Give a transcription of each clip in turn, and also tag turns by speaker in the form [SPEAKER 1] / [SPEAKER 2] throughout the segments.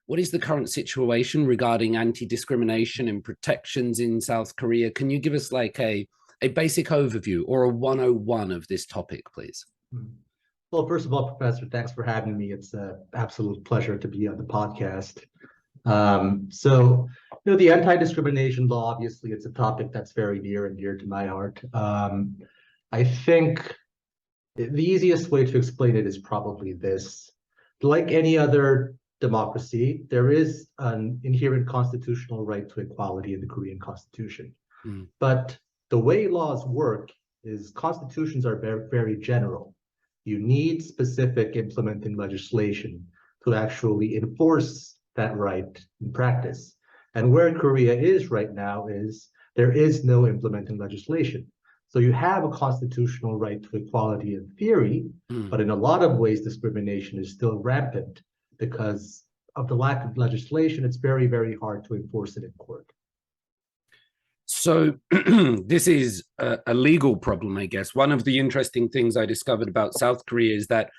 [SPEAKER 1] What is the current situation regarding anti-discrimination and protections in South Korea? Can you give us like a basic overview or a 101 of this topic, please?
[SPEAKER 2] Well, first of all, Professor, thanks for having me. It's an absolute pleasure to be on the podcast. The anti-discrimination law, obviously, it's a topic that's very near and dear to my heart. I think the easiest way to explain it is probably this. Like any other democracy, there is an inherent constitutional right to equality in the Korean Constitution. But the way laws work is constitutions are very, very general. You need specific implementing legislation to actually enforce that right in practice. And where Korea is right now is there is no implementing legislation. So you have a constitutional right to equality in theory, but in a lot of ways, discrimination is still rampant because of the lack of legislation. It's very, very hard to enforce it in court.
[SPEAKER 1] So this is a legal problem, I guess. One of the interesting things I discovered about South Korea is that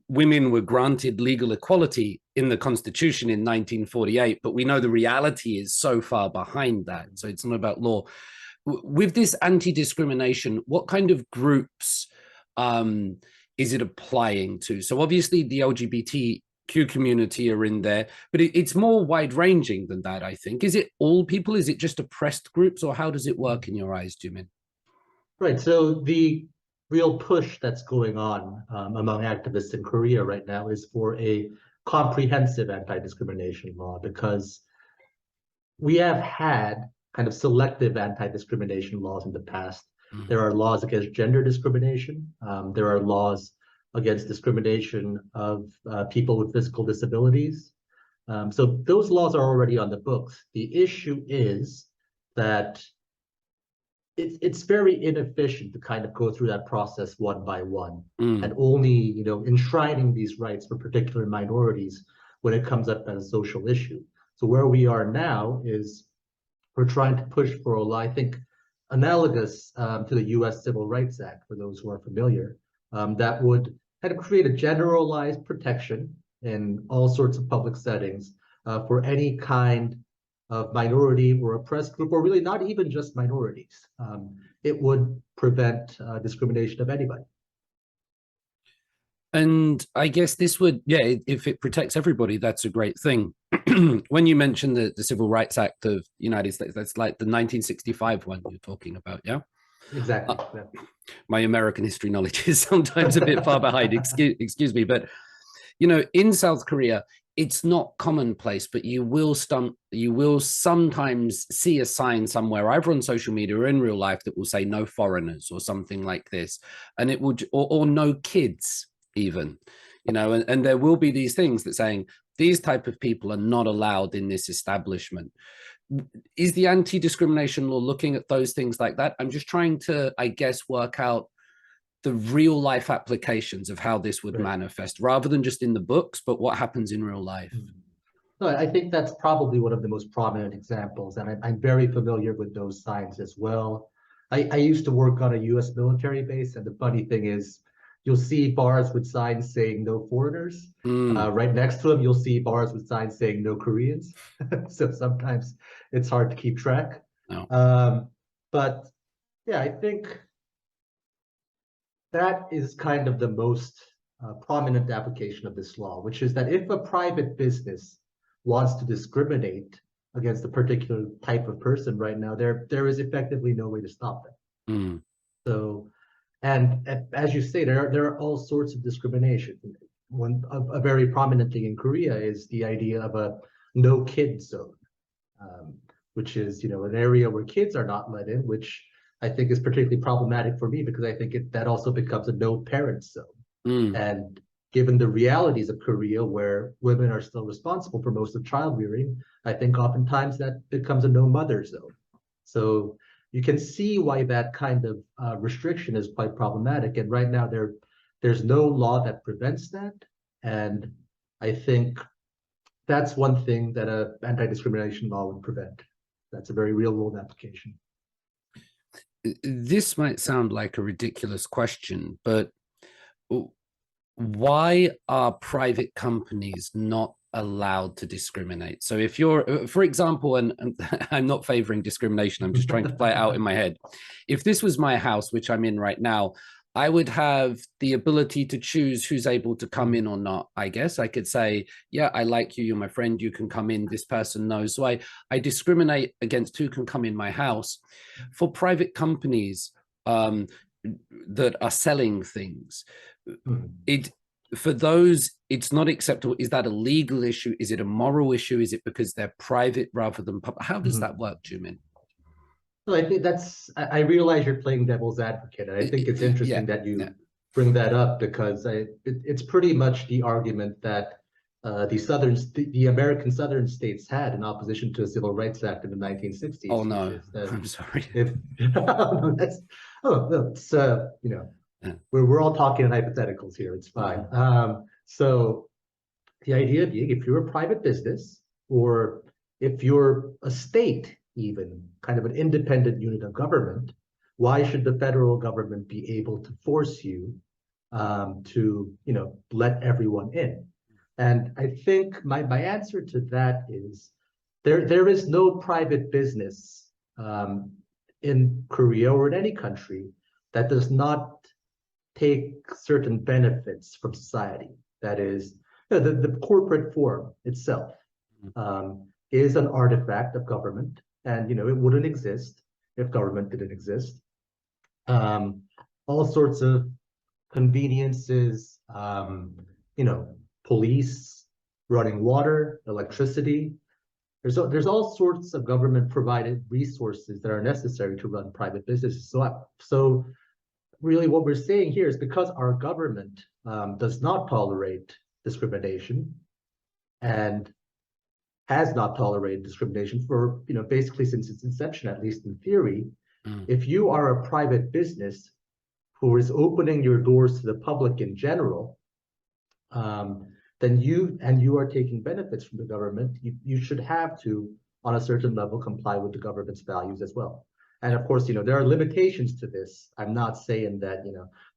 [SPEAKER 1] women were granted legal equality in the constitution in 1948, but we know the reality is so far behind that. So it's not about law. With this anti-discrimination, what kind of groups is it applying to? So obviously the LGBTQ community are in there, but it's more wide-ranging than that, I think. Is it all people? Is it just oppressed groups, or how does it work in your eyes, Jumin?
[SPEAKER 2] Right, so the real push that's going on among activists in Korea right now is for a comprehensive anti-discrimination law, because we have had kind of selective anti-discrimination laws in the past. There are laws against gender discrimination. There are laws against discrimination of people with physical disabilities. So those laws are already on the books. The issue is that it's very inefficient to kind of go through that process one by one and only, enshrining these rights for particular minorities when it comes up as a social issue. So where we are now is we're trying to push for a law, I think, analogous to the U.S. Civil Rights Act, for those who are familiar, that would kind of create a generalized protection in all sorts of public settings for any kind of minority or oppressed group, or really not even just minorities. It would prevent discrimination of anybody.
[SPEAKER 1] And I guess this would, if it protects everybody, that's a great thing. When you mentioned the Civil Rights Act of the United States, that's like the 1965 one you're talking about, yeah?
[SPEAKER 2] Exactly.
[SPEAKER 1] My American history knowledge is sometimes a bit far behind, excuse me. But, in South Korea, it's not commonplace, but you will sometimes see a sign somewhere, either on social media or in real life, that will say no foreigners or something like this. And it would, or no kids even, and there will be these things that saying these type of people are not allowed in this establishment. Is the anti-discrimination law looking at those things like that? I'm just trying to, I guess, work out the real life applications of how this would manifest, rather than just in the books, but what happens in real life.
[SPEAKER 2] No, I think that's probably one of the most prominent examples, and I'm very familiar with those signs as well. I used to work on a U.S. military base, and the funny thing is, you'll see bars with signs saying no foreigners. Right next to them, you'll see bars with signs saying no Koreans. So sometimes it's hard to keep track. But yeah, I think that is kind of the most prominent application of this law, which is that if a private business wants to discriminate against a particular type of person right now, there is effectively no way to stop them. So, and as you say, there are all sorts of discrimination. A very prominent thing in Korea is the idea of a no kid zone, which is an area where kids are not let in, which I think is particularly problematic for me, because I think that also becomes a no parent zone. And given the realities of Korea, where women are still responsible for most of child rearing, I think oftentimes that becomes a no mother zone. So you can see why that kind of restriction is quite problematic. And right now there's no law that prevents that. And I think that's one thing that an anti-discrimination law would prevent. That's a very real world application.
[SPEAKER 1] this might sound like a ridiculous question, but why are private companies not allowed to discriminate? So if you're, for example, and I'm not favoring discrimination, I'm just trying to play it out in my head. If this was my house, which I'm in right now, I would have the ability to choose who's able to come in or not. I guess I could say, yeah, I like you, you're my friend, you can come in, this person knows. So I discriminate against who can come in my house. For private companies that are selling things, for those, it's not acceptable. Is that a legal issue? Is it a moral issue? Is it because they're private rather than public? How does that work, Jumin?
[SPEAKER 2] Well, I think I realize you're playing devil's advocate, and I think it's interesting that you bring that up, because it's pretty much the argument that the American Southern states had in opposition to the Civil Rights Act in the 1960s.
[SPEAKER 1] Oh no, I'm sorry.
[SPEAKER 2] No, it's we're all talking in hypotheticals here. It's fine. So the idea being, if you're a private business, or if you're a state, even kind of an independent unit of government, why should the federal government be able to force you to let everyone in? And I think my answer to that is there is no private business in Korea or in any country that does not take certain benefits from society. That is, the corporate form itself is an artifact of government, and it wouldn't exist if government didn't exist. All sorts of conveniences, police, running water, electricity. There's all sorts of government provided resources that are necessary to run private businesses. So really what we're saying here is, because our government does not tolerate discrimination, and has not tolerated discrimination for basically since its inception, at least in theory. If you are a private business who is opening your doors to the public in general, then you are taking benefits from the government, you should have to, on a certain level, comply with the government's values as well. And of course, there are limitations to this. I'm not saying that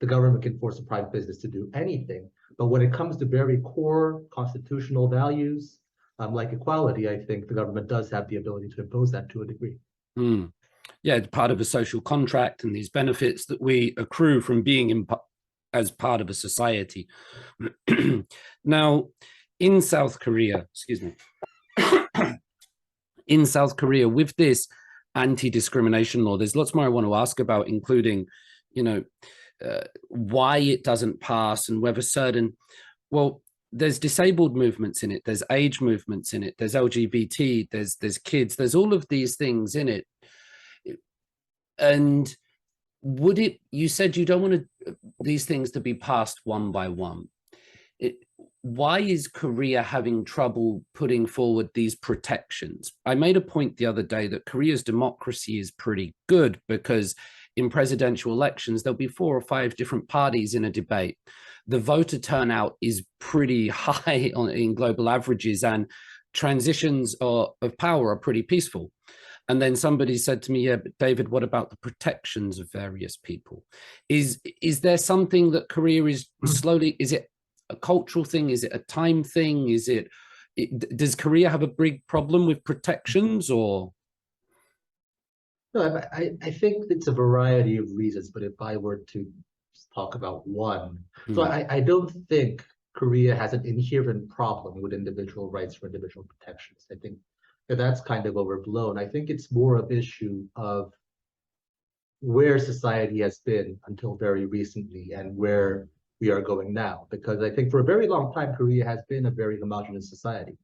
[SPEAKER 2] the government can force a private business to do anything, but when it comes to very core constitutional values, like equality, I think the government does have the ability to impose that to a degree.
[SPEAKER 1] Yeah, it's part of a social contract, and these benefits that we accrue from being as part of a society. Now, in South Korea, in South Korea, with this anti-discrimination law, there's lots more I want to ask about, including, why it doesn't pass, and whether there's disabled movements in it, there's age movements in it, there's LGBT, there's kids, there's all of these things in it. And you said you don't want these things to be passed one by one. Why is Korea having trouble putting forward these protections? I made a point the other day that Korea's democracy is pretty good, because in presidential elections, there'll be 4 or 5 different parties in a debate. The voter turnout is pretty high in global averages, and transitions of power are pretty peaceful. And then somebody said to me, yeah, but David, what about the protections of various people? Is there something that Korea is slowly, is it a cultural thing? Is it a time thing? Does Korea have a big problem with protections, or?
[SPEAKER 2] No, I think it's a variety of reasons, but if I were to talk about one, so I don't think Korea has an inherent problem with individual rights or individual protections. I think that's kind of overblown. I think it's more of an issue of where society has been until very recently and where we are going now. Because I think for a very long time, Korea has been a very homogenous society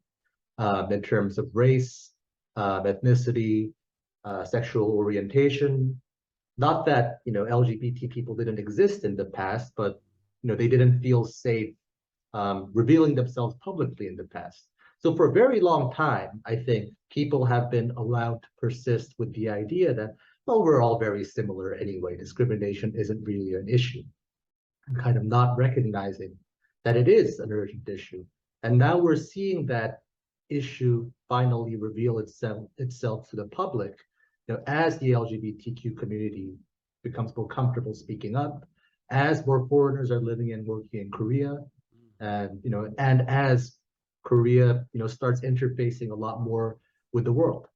[SPEAKER 2] in terms of race, ethnicity, sexual orientation. Not that LGBT people didn't exist in the past, but they didn't feel safe revealing themselves publicly in the past. So for a very long time, I think people have been allowed to persist with the idea that, well, we're all very similar anyway. Discrimination isn't really an issue, and kind of not recognizing that it is an urgent issue. And now we're seeing that issue finally reveal itself to the public, as the LGBTQ community becomes more comfortable speaking up, as more foreigners are living and working in Korea, and and as Korea starts interfacing a lot more with the world.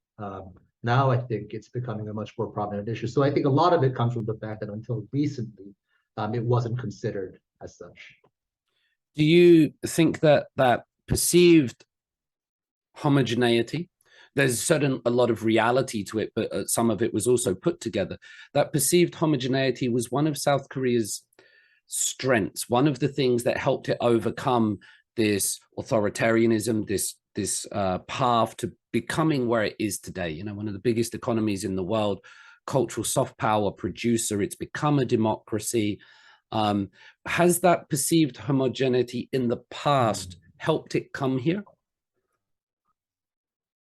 [SPEAKER 2] Now I think it's becoming a much more prominent issue. So I think a lot of it comes from the fact that until recently, it wasn't considered as such.
[SPEAKER 1] Do you think that that perceived homogeneity, there's a lot of reality to it, but some of it was also put together, that perceived homogeneity was one of South Korea's strengths, one of the things that helped it overcome this authoritarianism, this path to becoming where it is today, one of the biggest economies in the world, cultural soft power producer, it's become a democracy. Has that perceived homogeneity in the past helped it come here?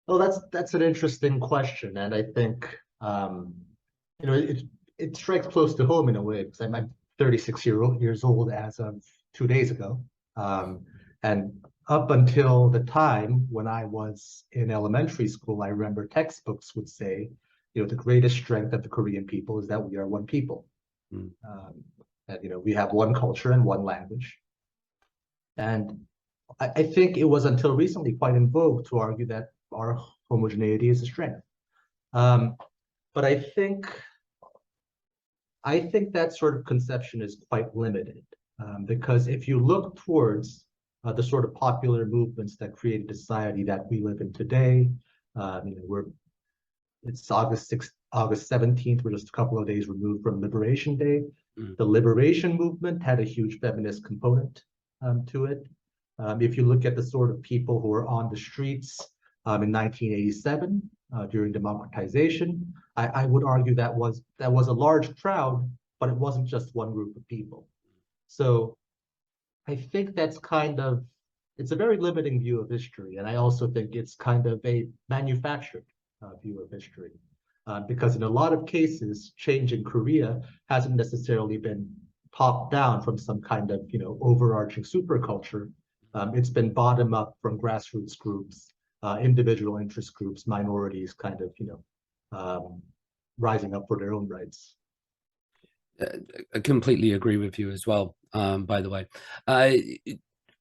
[SPEAKER 2] Well, that's an interesting question, and I think it strikes close to home in a way, because I'm 36 years old as of 2 days ago, and up until the time when I was in elementary school, I remember textbooks would say, the greatest strength of the Korean people is that we are one people. And we have one culture and one language. And I think it was until recently quite in vogue to argue that our homogeneity is a strength. But I think that sort of conception is quite limited, because if you look towards the sort of popular movements that created the society that we live in today, it's August 17th, we're just a couple of days removed from Liberation Day. The liberation movement had a huge feminist component to it. If you look at the sort of people who were on the streets in 1987 during democratization, I would argue that was a large crowd, but it wasn't just one group of people. So I think it's a very limiting view of history, and I also think it's kind of a manufactured view of history. Because in a lot of cases, change in Korea hasn't necessarily been top down from some kind of overarching superculture. It's been bottom up from grassroots groups, individual interest groups, minorities, kind of rising up for their own rights.
[SPEAKER 1] I completely agree with you as well, by the way.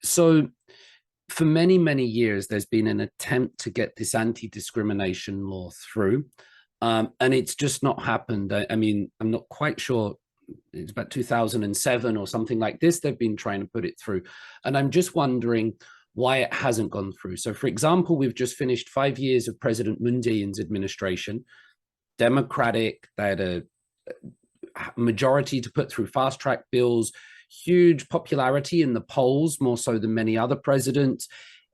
[SPEAKER 1] So for many, many years, there's been an attempt to get this anti-discrimination law through. And it's just not happened. I mean, I'm not quite sure. It's about 2007 or something like this. They've been trying to put it through. And I'm just wondering why it hasn't gone through. So, for example, we've just finished 5 years of President Moon Jae-in's administration, Democratic. They had a majority to put through fast-track bills, huge popularity in the polls, more so than many other presidents.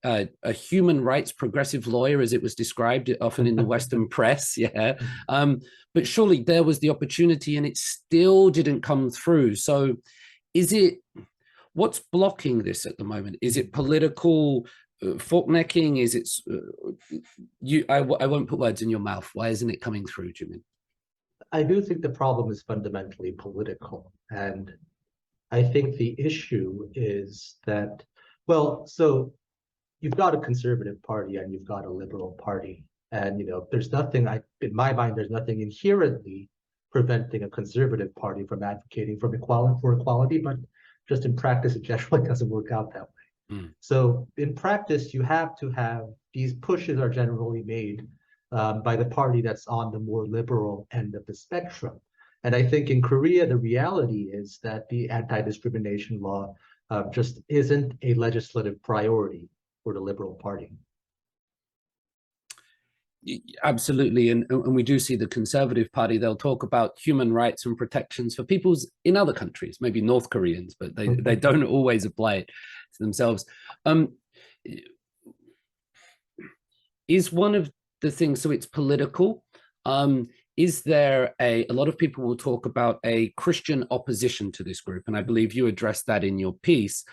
[SPEAKER 1] A human rights progressive lawyer, as it was described often in the Western press. Yeah. But surely there was the opportunity and it still didn't come through. So what's blocking this at the moment? Is it political fork-necking? Is it, I won't put words in your mouth. Why isn't it coming through, Jumin?
[SPEAKER 2] I do think the problem is fundamentally political. And I think the issue is that, so you've got a conservative party and you've got a liberal party. And, there's nothing, in my mind, there's nothing inherently preventing a conservative party from advocating for equality, but just in practice, it generally doesn't work out that way. So in practice, you have to have, these pushes are generally made by the party that's on the more liberal end of the spectrum. And I think in Korea, the reality is that the anti-discrimination law just isn't a legislative priority for the Liberal Party.
[SPEAKER 1] Absolutely. And we do see the Conservative Party, they'll talk about human rights and protections for peoples in other countries, maybe North Koreans, but they don't always apply it to themselves. Is one of the things, so it's political, is there a lot of people will talk about a Christian opposition to this group, and I believe you addressed that in your piece.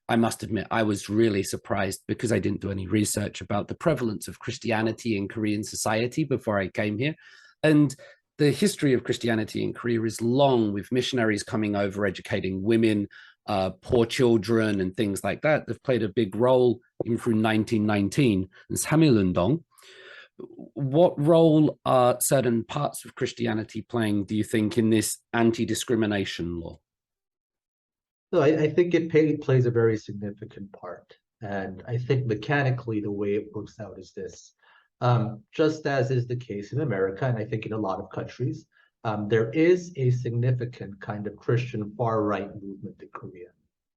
[SPEAKER 1] I must admit, I was really surprised because I didn't do any research about the prevalence of Christianity in Korean society before I came here. And the history of Christianity in Korea is long, with missionaries coming over, educating women, poor children, and things like that. They've played a big role even through 1919 and Samilundong. what role are certain parts of Christianity playing, do you think, in this anti-discrimination law?
[SPEAKER 2] So I think it plays a very significant part. And I think mechanically the way it works out is this. Just as is the case in America, and I think in a lot of countries, there is a significant kind of Christian far-right movement in Korea.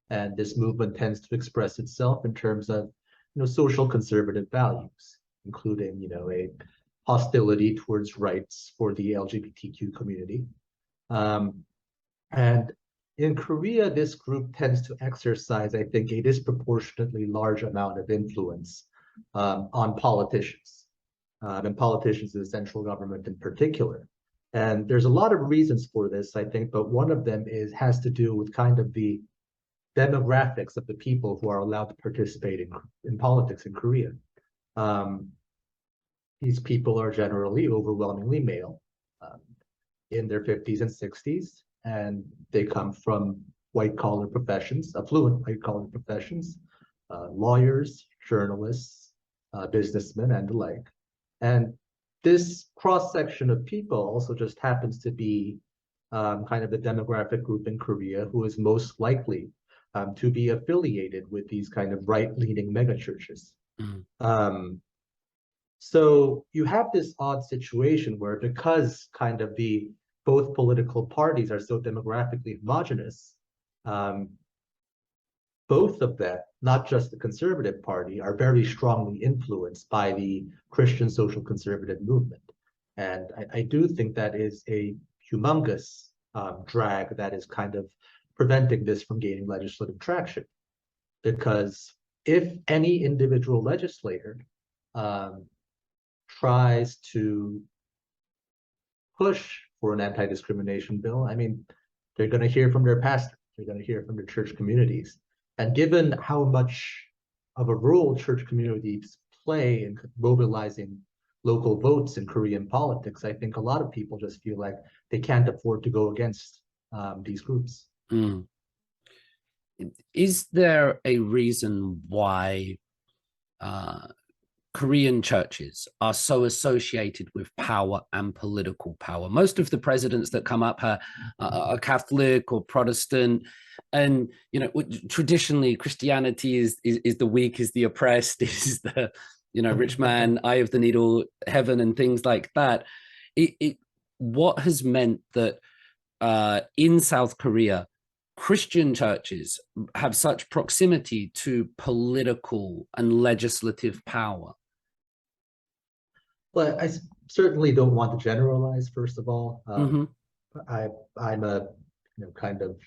[SPEAKER 2] And this movement tends to express itself in terms of, social conservative values, including, a hostility towards rights for the LGBTQ community. And in Korea, this group tends to exercise, I think, a disproportionately large amount of influence on politicians, and politicians in the central government in particular. And there's a lot of reasons for this, I think, but one of them has to do with kind of the demographics of the people who are allowed to participate in politics in Korea. These people are generally overwhelmingly male, in their 50s and 60s, and they come from white-collar professions, affluent white-collar professions, lawyers, journalists, businessmen, and the like. And this cross-section of people also just happens to be kind of the demographic group in Korea who is most likely to be affiliated with these kind of right-leaning megachurches. So you have this odd situation where, because kind of both political parties are so demographically homogenous, both of them, not just the Conservative Party, are very strongly influenced by the Christian social conservative movement. And I do think that is a humongous drag that is kind of preventing this from gaining legislative traction. Because if any individual legislator tries to push for an anti-discrimination bill, I mean, they're going to hear from their pastor, they're going to hear from their church communities. And given how much of a role church communities play in mobilizing local votes in Korean politics, I think a lot of people just feel like they can't afford to go against these groups.
[SPEAKER 1] Is there a reason why Korean churches are so associated with power and political power? Most of the presidents that come up are Catholic or Protestant, and traditionally Christianity is the weak, is the oppressed, is the rich man, eye of the needle, heaven, and things like that. What has meant that in South Korea, Christian churches have such proximity to political and legislative power?
[SPEAKER 2] Well, I certainly don't want to generalize, first of all. I'm a kind of,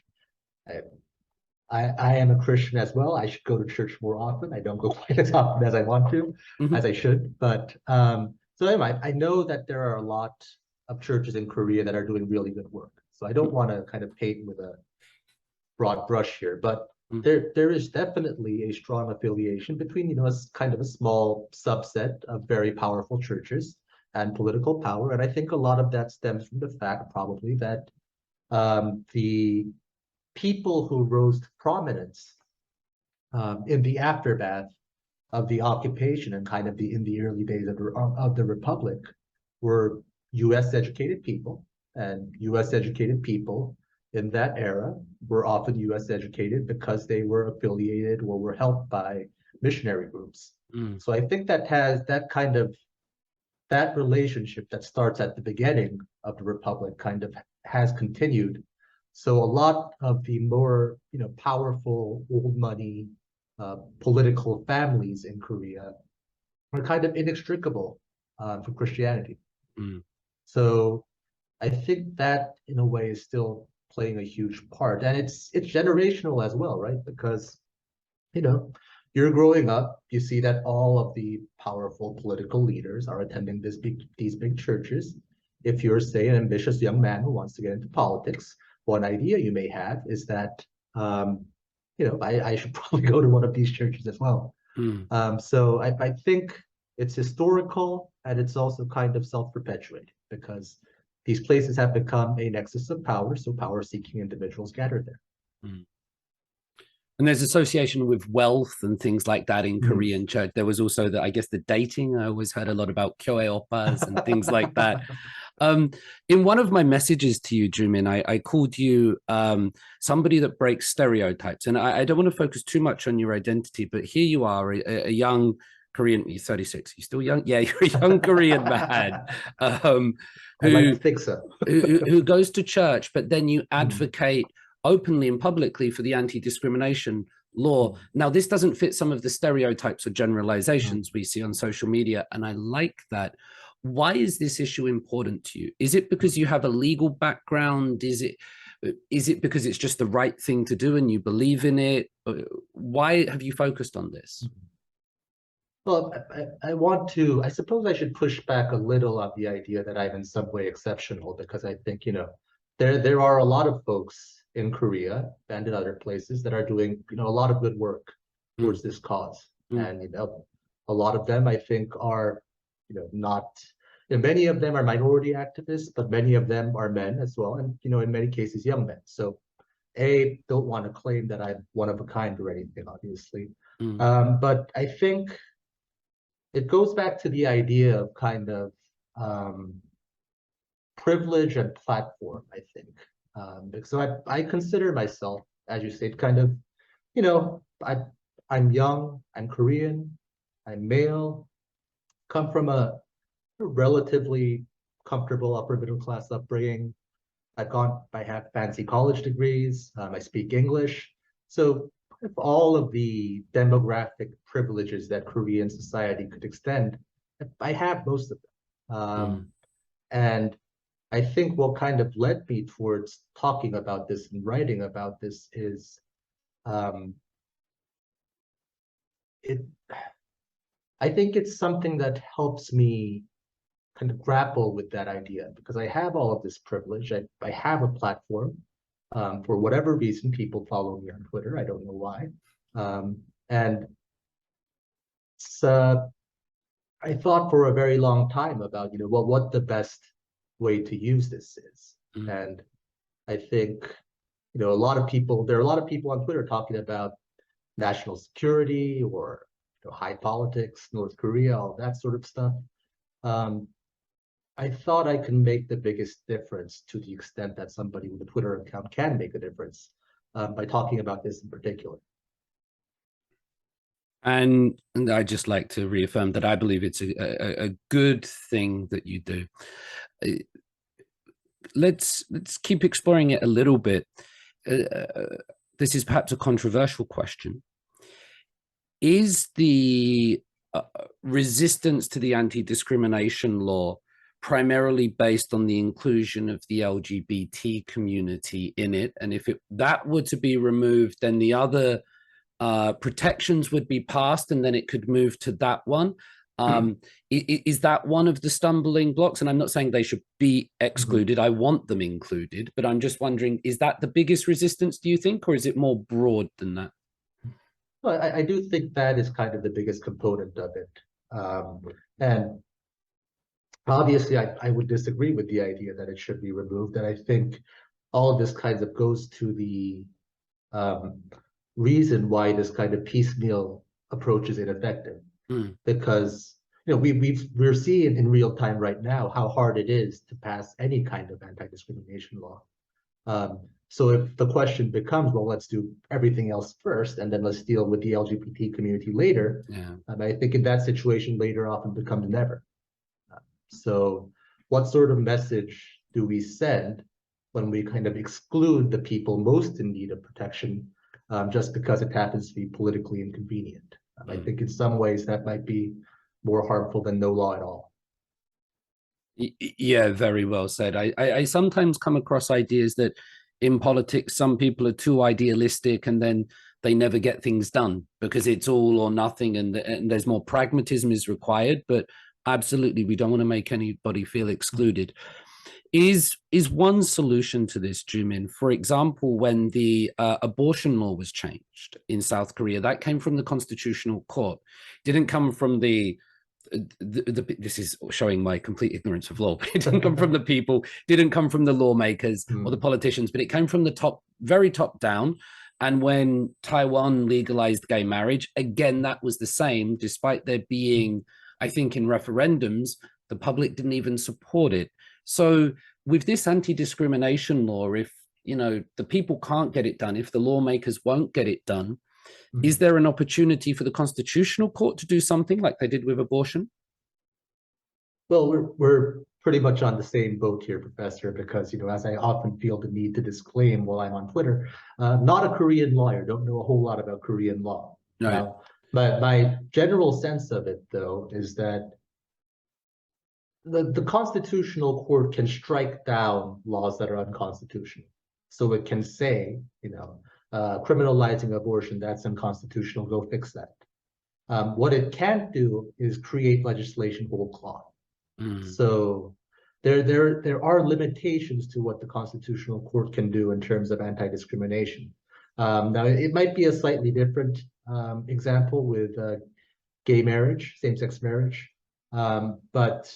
[SPEAKER 2] I am a Christian as well. I should go to church more often. I don't go quite as often as I want to, as I should. But so anyway, I know that there are a lot of churches in Korea that are doing really good work. So I don't want to kind of paint with a broad brush here, but there is definitely a strong affiliation between, a kind of a small subset of very powerful churches and political power. And I think a lot of that stems from the fact probably that the people who rose to prominence in the aftermath of the occupation and kind of in the early days of the Republic were US educated people, and US educated people in that era were often US educated because they were affiliated or were helped by missionary groups. So I think that has that relationship that starts at the beginning of the Republic kind of has continued. So a lot of the more powerful old money political families in Korea are kind of inextricable from Christianity. So I think that in a way is still playing a huge part, and it's generational as well, right? Because you're growing up, you see that all of the powerful political leaders are attending these big churches. If you're, say, an ambitious young man who wants to get into politics, one idea you may have is that I should probably go to one of these churches as well. So I think it's historical, and it's also kind of self-perpetuating because these places have become a nexus of power, so power-seeking individuals gather there.
[SPEAKER 1] And there's association with wealth and things like that in Korean church. There was also I guess the dating. I always heard a lot about kyoe oppas and things like that. In one of my messages to you, Jumin, I called you somebody that breaks stereotypes. And I don't want to focus too much on your identity, but here you are, a young Korean, you're 36, you're still young? Yeah, you're a young Korean man
[SPEAKER 2] I like to think so.
[SPEAKER 1] who goes to church, but then you advocate openly and publicly for the anti-discrimination law. Now, this doesn't fit some of the stereotypes or generalizations we see on social media, and I like that. Why is this issue important to you? Is it because you have a legal background? Is it because it's just the right thing to do and you believe in it? Why have you focused on this?
[SPEAKER 2] Well, I suppose I should push back a little on the idea that I'm in some way exceptional, because I think, there are a lot of folks in Korea and in other places that are doing, a lot of good work towards this cause. And, a lot of them, I think, are, not, many of them are minority activists, but many of them are men as well. And, in many cases, young men. So don't want to claim that I'm one of a kind or anything, obviously. But I think it goes back to the idea of kind of privilege and platform, I think. So I consider myself, as you said, kind of, I'm young, I'm Korean, I'm male, come from a relatively comfortable upper middle class upbringing. I have fancy college degrees, I speak English. So all of the demographic privileges that Korean society could extend, I have most of them. And I think what kind of led me towards talking about this and writing about this is I think it's something that helps me kind of grapple with that idea, because I have all of this privilege. I have a platform. For whatever reason, people follow me on Twitter. I don't know why. And so I thought for a very long time about, what the best way to use this is. And I think, there are a lot of people on Twitter talking about national security or high politics, North Korea, all that sort of stuff. I thought I could make the biggest difference, to the extent that somebody with a Twitter account can make a difference, by talking about this in particular.
[SPEAKER 1] And I just like to reaffirm that I believe it's a good thing that you do. Let's keep exploring it a little bit. This is perhaps a controversial question. Is the resistance to the anti-discrimination law primarily based on the inclusion of the LGBT community in it? And if that were to be removed, then the other protections would be passed, and then it could move to that one. Is that one of the stumbling blocks? And I'm not saying they should be excluded. I want them included, but I'm just wondering, is that the biggest resistance, do you think, or is it more broad than that?
[SPEAKER 2] Well, I do think that is kind of the biggest component of it. And obviously, I would disagree with the idea that it should be removed. And I think all of this kind of goes to the reason why this kind of piecemeal approach is ineffective. Because we're seeing in real time right now how hard it is to pass any kind of anti-discrimination law. So if the question becomes, well, let's do everything else first, and then let's deal with the LGBT community later, I think in that situation, later often becomes never. So what sort of message do we send when we kind of exclude the people most in need of protection, just because it happens to be politically inconvenient? I think in some ways that might be more harmful than no law at all.
[SPEAKER 1] Yeah, very well said. I sometimes come across ideas that in politics, some people are too idealistic and then they never get things done because it's all or nothing, and there's more pragmatism is required. But absolutely, we don't want to make anybody feel excluded. Is one solution to this, Jumin? For example, when the abortion law was changed in South Korea, that came from the Constitutional Court. It didn't come from this is showing my complete ignorance of law, but it didn't come from the people, didn't come from the lawmakers or the politicians, but it came from the top, very top down. And when Taiwan legalized gay marriage, again, that was the same, despite there being, I think, in referendums, the public didn't even support it. So with this anti-discrimination law, if the people can't get it done, if the lawmakers won't get it done, is there an opportunity for the Constitutional Court to do something like they did with abortion?
[SPEAKER 2] Well, we're pretty much on the same boat here, Professor, because, as I often feel the need to disclaim while I'm on Twitter, not a Korean lawyer, don't know a whole lot about Korean law.
[SPEAKER 1] Right.
[SPEAKER 2] Now, my general sense of it, though, is that the Constitutional Court can strike down laws that are unconstitutional. So it can say, criminalizing abortion, that's unconstitutional, go fix that. What it can't do is create legislation whole cloth. So there are limitations to what the Constitutional Court can do in terms of anti-discrimination. Now, it might be a slightly different example with gay marriage, same-sex marriage, but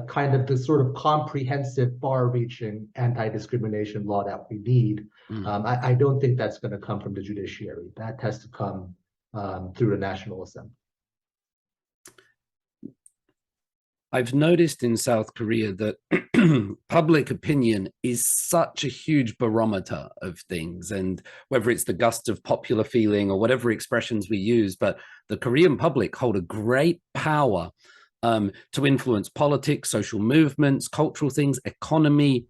[SPEAKER 2] kind of the sort of comprehensive, far-reaching anti-discrimination law that we need. I don't think that's going to come from the judiciary. That has to come through the National Assembly.
[SPEAKER 1] I've noticed in South Korea that public opinion is such a huge barometer of things, and whether it's the gust of popular feeling or whatever expressions we use, but the Korean public hold a great power to influence politics, social movements, cultural things, economy.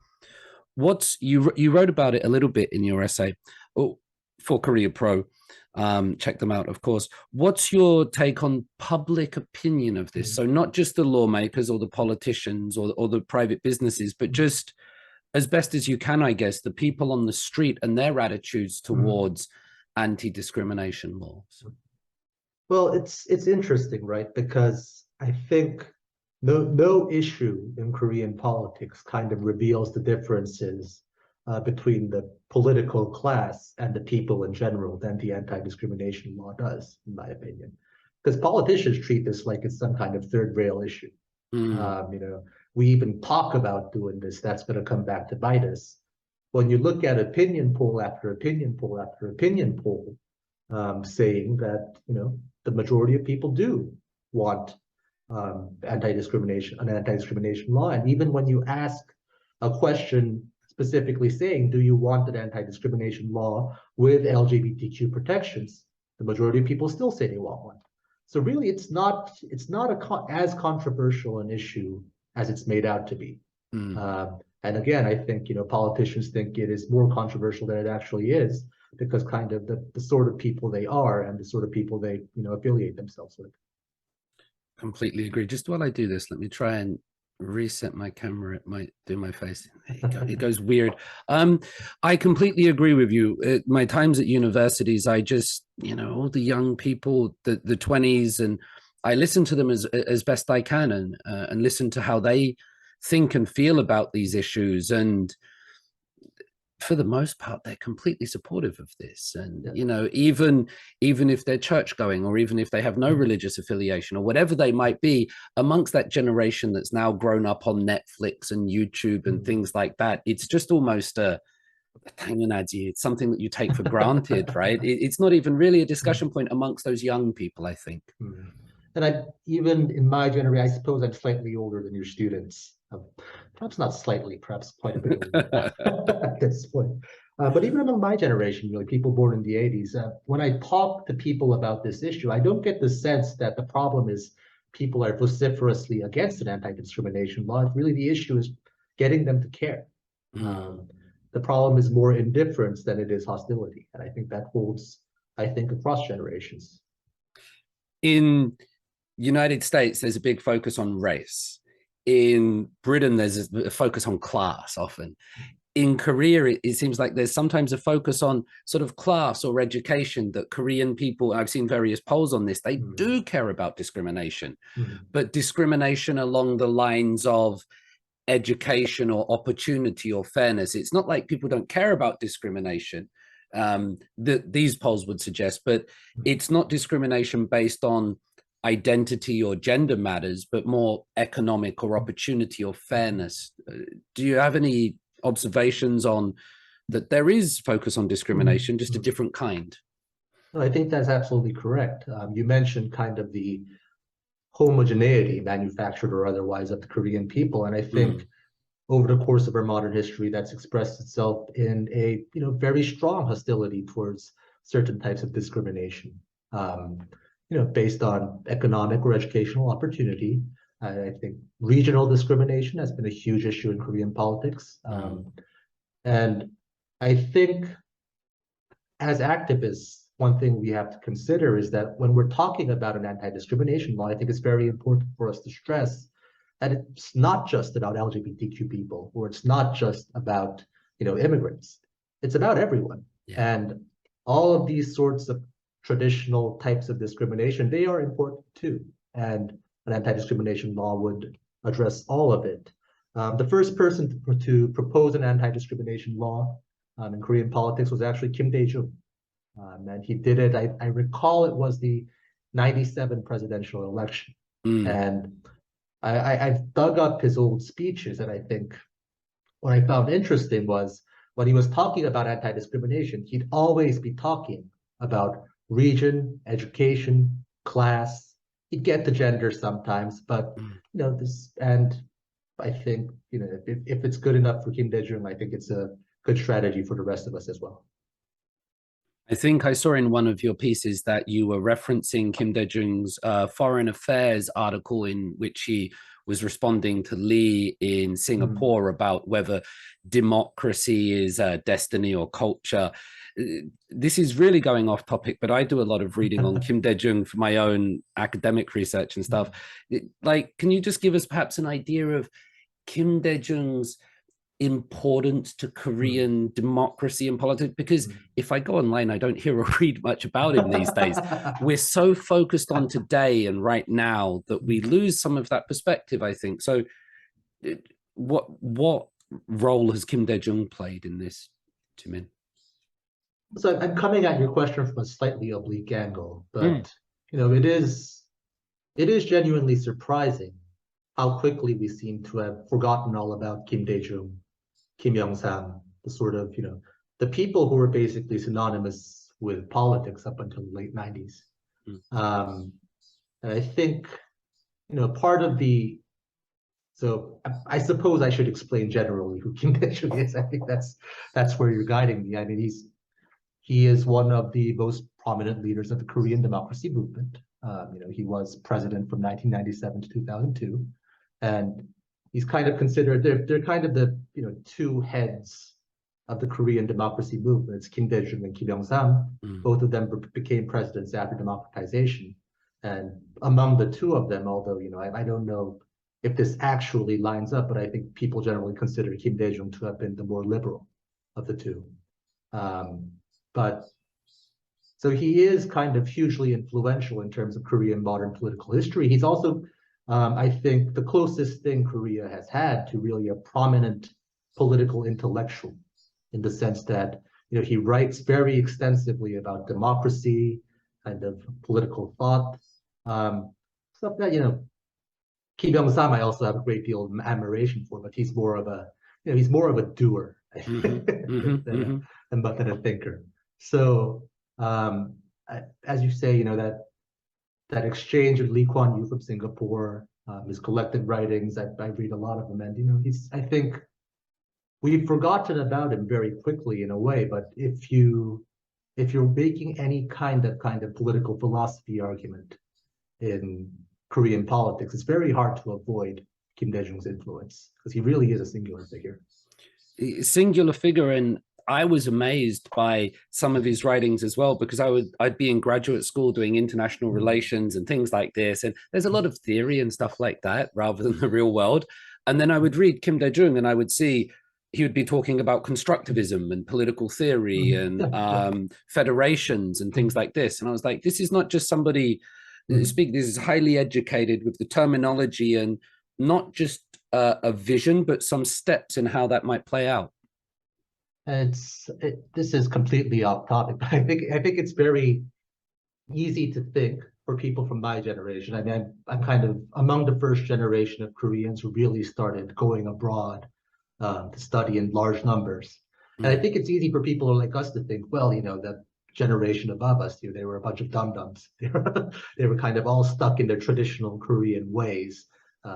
[SPEAKER 1] You wrote about it a little bit in your essay for Korea Pro. Check them out, of course. What's your take on public opinion of this? So not just the lawmakers or the politicians or the private businesses, but just as best as you can, I guess, the people on the street and their attitudes towards anti-discrimination laws.
[SPEAKER 2] Well, it's interesting, right? Because I think no issue in Korean politics kind of reveals the differences between the political class and the people in general than the anti-discrimination law does, in my opinion. Because politicians treat this like it's some kind of third rail issue. We even talk about doing this, that's going to come back to bite us. When you look at opinion poll after opinion poll after opinion poll, saying that the majority of people do want an anti-discrimination law, and even when you ask a question specifically saying, do you want an anti-discrimination law with LGBTQ protections? The majority of people still say they want one. So really, it's not as controversial an issue as it's made out to be. And again, I think politicians think it is more controversial than it actually is, because kind of the sort of people they are and the sort of people they affiliate themselves with.
[SPEAKER 1] Completely agree. Just while I do this, let me try and reset my camera. It might do my face. There you go. It goes weird. I completely agree with you. My times at universities, I just, all the young people, the 20s, and I listen to them as best I can and listen to how they think and feel about these issues. And for the most part, they're completely supportive of this. And, even if they're church going, or even if they have no religious affiliation or whatever they might be, amongst that generation that's now grown up on Netflix and YouTube and things like that, it's just almost it's something that you take for granted, right? It's not even really a discussion point amongst those young people, I think.
[SPEAKER 2] And even in my generation, I suppose I'm slightly older than your students. Perhaps not slightly, perhaps quite a bit older at this point. But even among my generation, people born in the 80s, when I talk to people about this issue, I don't get the sense that the problem is people are vociferously against an anti-discrimination law. Really, the issue is getting them to care. The problem is more indifference than it is hostility. And I think that holds, across generations.
[SPEAKER 1] In United States, there's a big focus on race. In Britain, there's a focus on class often. In Korea, it seems like there's sometimes a focus on sort of class or education, that Korean people, I've seen various polls on this, they do care about discrimination, but discrimination along the lines of education or opportunity or fairness. It's not like people don't care about discrimination, that these polls would suggest, but it's not discrimination based on identity or gender matters, but more economic or opportunity or fairness. Do you have any observations on that there is focus on discrimination, just a different kind.
[SPEAKER 2] No, I think that's absolutely correct. You mentioned kind of the homogeneity, manufactured or otherwise, of the Korean people, and I think over the course of our modern history, that's expressed itself in a very strong hostility towards certain types of discrimination, based on economic or educational opportunity. I think regional discrimination has been a huge issue in Korean politics, and I think as activists, one thing we have to consider is that when we're talking about an anti-discrimination law, I think it's very important for us to stress that it's not just about LGBTQ people, or it's not just about immigrants. It's about everyone. Yeah. And all of these sorts of traditional types of discrimination, they are important too. And an anti-discrimination law would address all of it. The first person to propose an anti-discrimination law in Korean politics was actually Kim Dae-jung. And he did it, I recall it was the 97 presidential election. And I've dug up his old speeches, and I think what I found interesting was when he was talking about anti-discrimination, he'd always be talking about region, education, class. He'd get to gender sometimes, but and I think if it's good enough for Kim Dae-jung, I think it's a good strategy for the rest of us as well.
[SPEAKER 1] I think I saw in one of your pieces that you were referencing Kim Dae-jung's foreign affairs article in which he was responding to Lee in Singapore about whether democracy is destiny or culture. This is really going off topic, but I do a lot of reading on Kim Dae-jung for my own academic research and stuff. Can you just give us perhaps an idea of Kim Dae-jung's importance to Korean democracy and politics? Because if I go online, I don't hear or read much about him these days. We're so focused on today and right now that we lose some of that perspective, I think. So what role has Kim Dae-jung played in this, Jimin?
[SPEAKER 2] So I'm coming at your question from a slightly oblique angle, but it is genuinely surprising how quickly we seem to have forgotten all about Kim Dae-jung, Kim Yong-sam, the sort of, the people who were basically synonymous with politics up until the late 90s. And I think, part of so I suppose I should explain generally who Kim Dae-jung is. I think that's where you're guiding me. I mean, he is one of the most prominent leaders of the Korean democracy movement. He was president from 1997 to 2002. And he's kind of considered, they're kind of the two heads of the Korean democracy movement. It's Kim Dae-jung and Kim Yong-sam. Both of them became presidents after democratization. And among the two of them, although I don't know if this actually lines up, but I think people generally consider Kim Dae-jung to have been the more liberal of the two. But so he is kind of hugely influential in terms of Korean modern political history. He's also I think the closest thing Korea has had to really a prominent political intellectual, in the sense that he writes very extensively about democracy, kind of political thought, stuff that Kim Yong-sam I also have a great deal of admiration for, but he's more of a doer than a thinker. So as you say, that exchange with Lee Kuan Yew from Singapore, his collected writings, I read a lot of them, and I think we've forgotten about him very quickly in a way. But if you're making any kind of political philosophy argument in Korean politics, it's very hard to avoid Kim Dae-jung's influence, because he really is a singular figure.
[SPEAKER 1] And I was amazed by some of his writings as well, because I'd be in graduate school doing international relations and things like this, and there's a lot of theory and stuff like that rather than the real world. And then I would read Kim Dae-jung and I would see he would be talking about constructivism and political theory and federations and things like this. And I was like, this is not just somebody this is highly educated with the terminology and not just a vision, but some steps in how that might play out.
[SPEAKER 2] This is completely off topic, but I think it's very easy to think for people from my generation. I mean, I'm kind of among the first generation of Koreans who really started going abroad to study in large numbers. And I think it's easy for people like us to think, well, that generation above us, they were a bunch of dum-dums. They were kind of all stuck in their traditional Korean ways.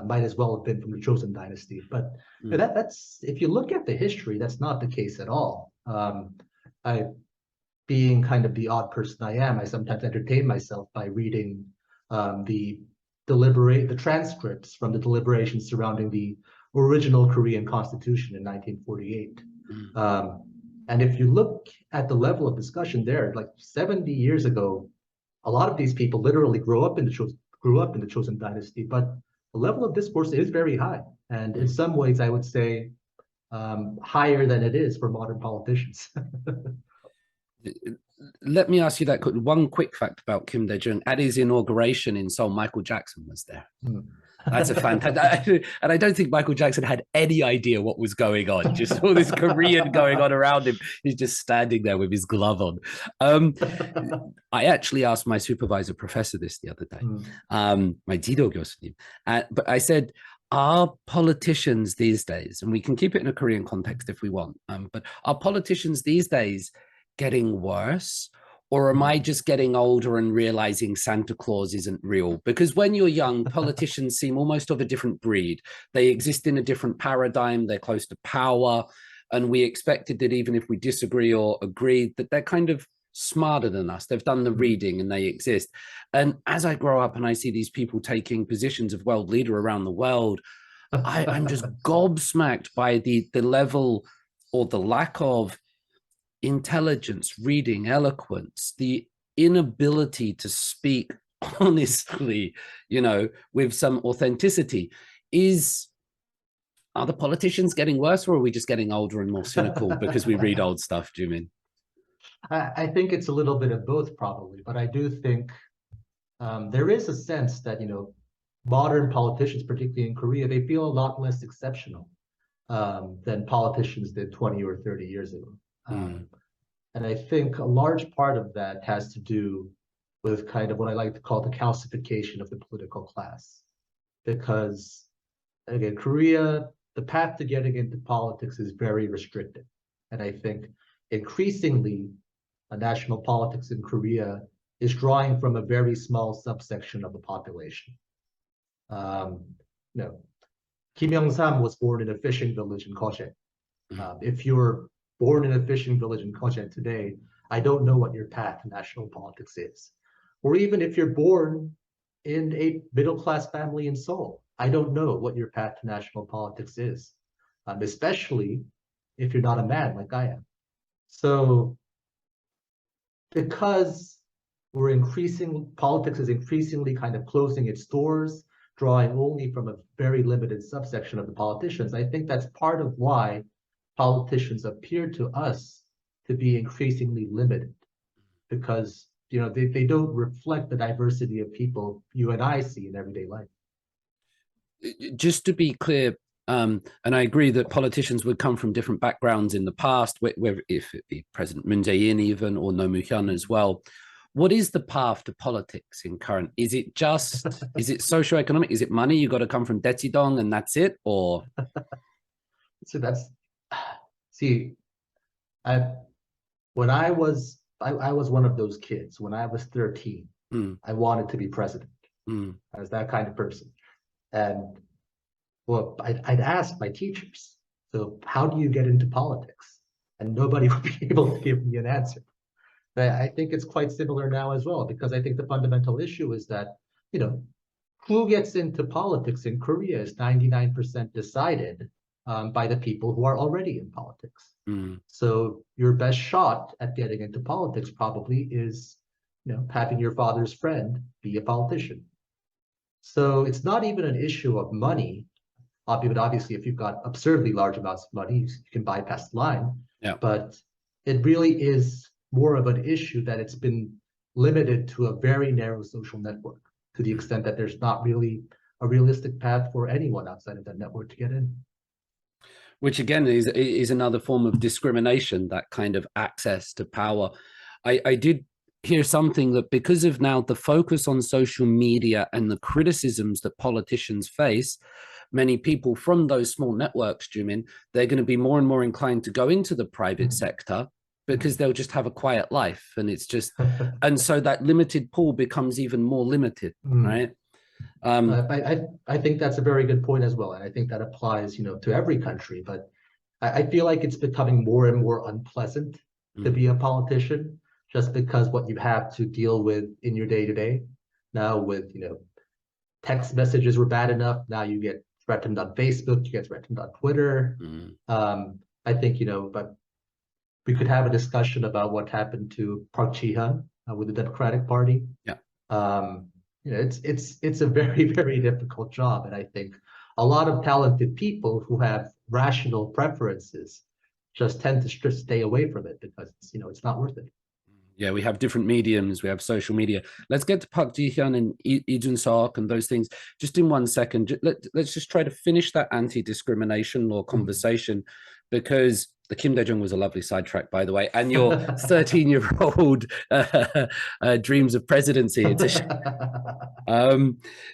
[SPEAKER 2] Might as well have been from the Chosun dynasty. But that's if you look at the history, that's not the case at all. Being kind of the odd person I am, I sometimes entertain myself by reading the transcripts from the deliberations surrounding the original Korean Constitution in 1948. And if you look at the level of discussion there, like 70 years ago, a lot of these people literally grew up in the Chosun dynasty, but the level of discourse is very high. And in some ways, I would say higher than it is for modern politicians.
[SPEAKER 1] Let me ask you that one quick fact about Kim Dae-jung. At his inauguration in Seoul, Michael Jackson was there. That's a fantastic, and I don't think Michael Jackson had any idea what was going on. Just all this Korean going on around him. He's just standing there with his glove on. I actually asked my supervisor professor this the other day, my Jido 교수님, but I said, are politicians these days, and we can keep it in a Korean context if we want, but are politicians these days getting worse? Or am I just getting older and realizing Santa Claus isn't real? Because when you're young, politicians seem almost of a different breed. They exist in a different paradigm. They're close to power. And we expected that even if we disagree or agree, that they're kind of smarter than us. They've done the reading and they exist. And as I grow up and I see these people taking positions of world leader around the world, I'm just gobsmacked by the level or the lack of intelligence, reading, eloquence, the inability to speak honestly, with some authenticity. Are the politicians getting worse, or are we just getting older and more cynical because we read old stuff, Jumin?
[SPEAKER 2] I think it's a little bit of both, probably, but I do think there is a sense that, modern politicians, particularly in Korea, they feel a lot less exceptional than politicians did 20 or 30 years ago. And I think a large part of that has to do with kind of what I like to call the calcification of the political class. Because, again, Korea, the path to getting into politics is very restricted. And I think increasingly, national politics in Korea is drawing from a very small subsection of the population. Kim Yong-sam was born in a fishing village in Koche. If you're born in a fishing village in Koche today, I don't know what your path to national politics is. Or even if you're born in a middle-class family in Seoul, I don't know what your path to national politics is, especially if you're not a man like I am. So because politics is increasingly kind of closing its doors, drawing only from a very limited subsection of the politicians, I think that's part of why politicians appear to us to be increasingly limited, because they don't reflect the diversity of people you and I see in everyday life.
[SPEAKER 1] Just to be clear, and I agree that politicians would come from different backgrounds in the past, whether if it be President Moon Jae-in even, or No Moo-hyun as well. What is the path to politics in current? Is it socioeconomic? Is it money? You got to come from Daechidong and that's it, or?
[SPEAKER 2] So when I was one of those kids. When I was 13, I wanted to be president. I was that kind of person. And well, I'd ask my teachers, so how do you get into politics? And nobody would be able to give me an answer. But I think it's quite similar now as well, because I think the fundamental issue is that, who gets into politics in Korea is 99% decided by the people who are already in politics. So your best shot at getting into politics probably is, having your father's friend be a politician. So it's not even an issue of money. But obviously, if you've got absurdly large amounts of money, you can bypass the line.
[SPEAKER 1] Yeah.
[SPEAKER 2] But it really is more of an issue that it's been limited to a very narrow social network, to the extent that there's not really a realistic path for anyone outside of that network to get in.
[SPEAKER 1] Which again is another form of discrimination, that kind of access to power. I did hear something that because of now the focus on social media and the criticisms that politicians face, many people from those small networks, Jumin, they're going to be more and more inclined to go into the private sector because they'll just have a quiet life. And it's just, and so that limited pool becomes even more limited, right?
[SPEAKER 2] I think that's a very good point as well. And I think that applies, to every country, but I feel like it's becoming more and more unpleasant to be a politician, just because what you have to deal with in your day-to-day now with, text messages were bad enough. Now you get threatened on Facebook, you get threatened on Twitter. I think, but we could have a discussion about what happened to Park Ji-hyun with the Democratic Party. It's a very, very difficult job. And I think a lot of talented people who have rational preferences just tend to stay away from it because it's not worth it.
[SPEAKER 1] Yeah, we have different mediums. We have social media. Let's get to Park Ji-hyun and Jun-seok and those things just in 1 second. Let's just try to finish that anti-discrimination law conversation, because the Kim Dae-jung was a lovely sidetrack, by the way, and your 13-year-old dreams of presidency. It's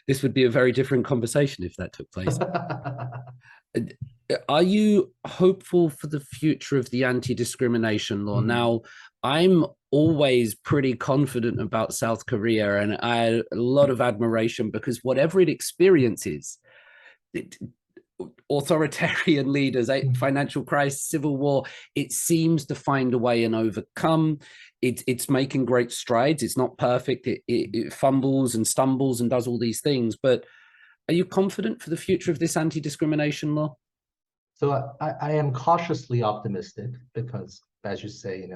[SPEAKER 1] this would be a very different conversation if that took place. Are you hopeful for the future of the anti-discrimination law? Now, I'm always pretty confident about South Korea, and I had a lot of admiration because whatever it experiences, authoritarian leaders, financial crisis, civil war, it seems to find a way and overcome. It's making great strides. It's not perfect. It fumbles and stumbles and does all these things. But are you confident for the future of this anti-discrimination law?
[SPEAKER 2] So I am cautiously optimistic because, as you say,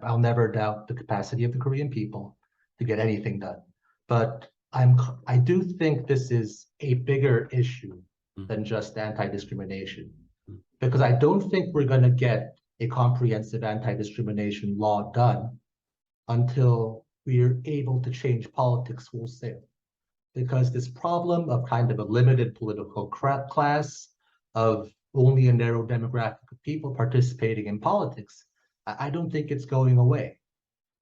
[SPEAKER 2] I'll never doubt the capacity of the Korean people to get anything done. But I do think this is a bigger issue than just anti-discrimination, because I don't think we're going to get a comprehensive anti-discrimination law done until we're able to change politics wholesale. Because this problem of kind of a limited political class, of only a narrow demographic of people participating in politics, I don't think it's going away,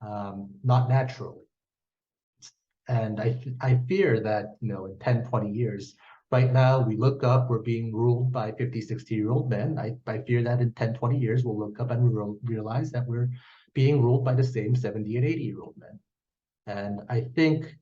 [SPEAKER 2] not naturally. And I fear that, in 10, 20 years, right now we look up, we're being ruled by 50, 60-year-old men. I fear that in 10, 20 years, we'll look up and we'll realize that we're being ruled by the same 70 and 80-year-old men. And I think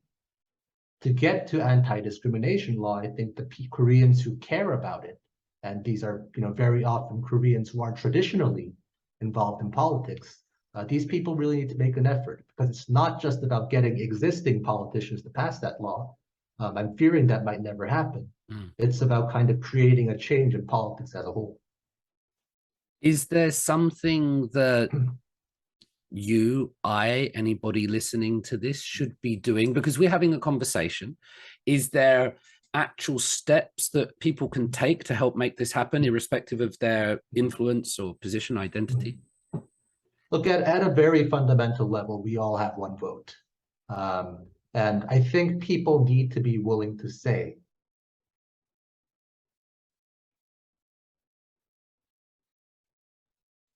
[SPEAKER 2] to get to anti-discrimination law, I think the Koreans who care about it, and these are very often Koreans who aren't traditionally involved in politics, these people really need to make an effort, because it's not just about getting existing politicians to pass that law. I'm fearing that might never happen. It's about kind of creating a change in politics as a whole.
[SPEAKER 1] Is there something that anybody listening to this should be doing? Because we're having a conversation. Is there actual steps that people can take to help make this happen, irrespective of their influence or position, identity?
[SPEAKER 2] Look, at a very fundamental level, we all have one vote. And I think people need to be willing to say,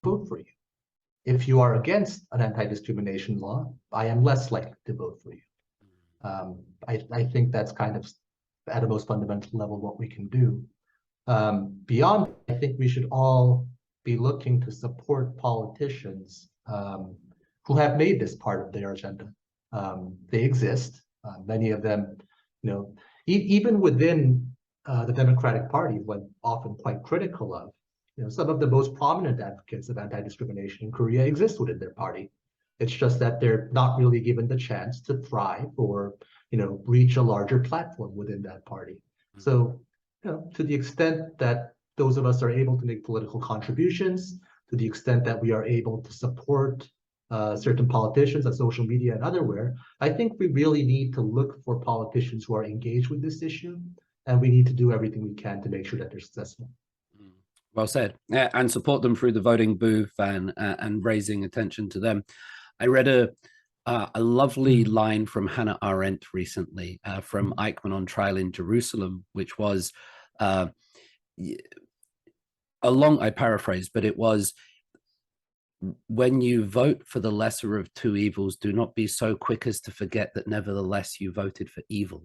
[SPEAKER 2] vote for you. If you are against an anti-discrimination law, I am less likely to vote for you. I think that's kind of, at a most fundamental level, what we can do. Beyond, I think we should all be looking to support politicians who have made this part of their agenda. They exist. Many of them, even within the Democratic Party, when often quite critical of, some of the most prominent advocates of anti-discrimination in Korea exist within their party. It's just that they're not really given the chance to thrive or, reach a larger platform within that party. So, to the extent that those of us are able to make political contributions, to the extent that we are able to support certain politicians on social media and otherwhere, I think we really need to look for politicians who are engaged with this issue, and we need to do everything we can to make sure that they're successful.
[SPEAKER 1] Well said. And support them through the voting booth and raising attention to them. I read a lovely line from Hannah Arendt recently from Eichmann on Trial in Jerusalem, which was I paraphrase, but it was, when you vote for the lesser of two evils, do not be so quick as to forget that nevertheless you voted for evil.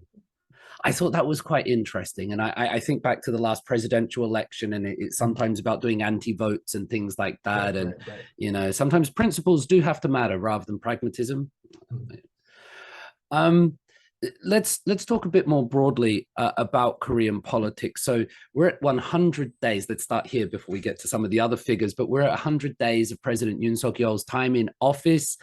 [SPEAKER 1] I thought that was quite interesting. And I think back to the last presidential election, and it's sometimes about doing anti-votes and things like that.
[SPEAKER 2] Right,
[SPEAKER 1] And,
[SPEAKER 2] right.
[SPEAKER 1] you know, sometimes principles do have to matter rather than pragmatism. Um, let's talk a bit more broadly about Korean politics. So we're at 100 days. Let's start here before we get to some of the other figures, but we're at 100 days of President Yoon Seok-yeol's time in office.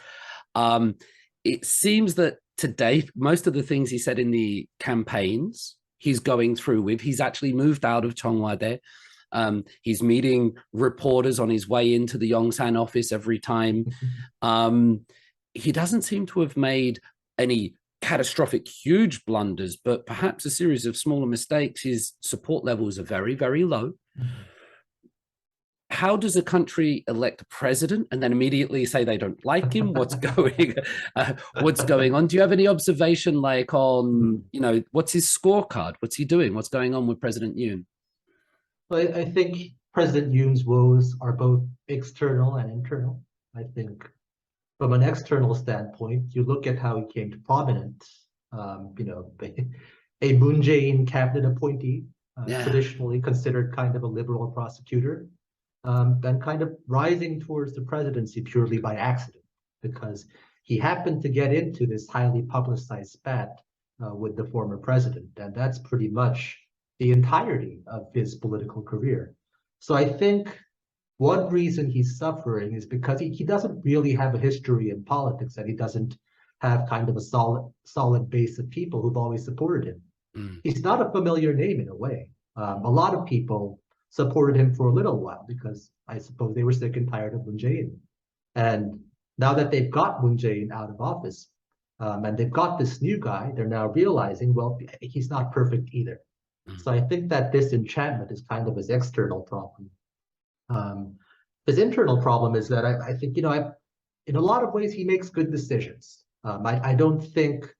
[SPEAKER 1] It seems that today, most of the things he said in the campaigns, he's going through with. He's actually moved out of Cheongwade. He's meeting reporters on his way into the Yong-sam office every time. He doesn't seem to have made any catastrophic, huge blunders, but perhaps a series of smaller mistakes. His support levels are very, very low. How does a country elect a president and then immediately say they don't like him? What's going on? Do you have any observation like on, you know, what's his scorecard? What's he doing? What's going on with President Yoon?
[SPEAKER 2] Well, I think President Yoon's woes are both external and internal. I think from an external standpoint, you look at how he came to prominence, you know, a Moon Jae-in cabinet appointee, traditionally considered kind of a liberal prosecutor, then kind of rising towards the presidency purely by accident, because he happened to get into this highly publicized spat with the former president. And that's pretty much the entirety of his political career. So I think one reason he's suffering is because he doesn't really have a history in politics, and he doesn't have kind of a solid base of people who've always supported him. He's not a familiar name in a way. A lot of people supported him for a little while because I suppose they were sick and tired of Moon Jae-in. And now that they've got Moon Jae-in out of office, and they've got this new guy, they're now realizing, well, he's not perfect either. So I think that disenchantment is kind of his external problem. His internal problem is that I think, you know, in a lot of ways, he makes good decisions. I don't think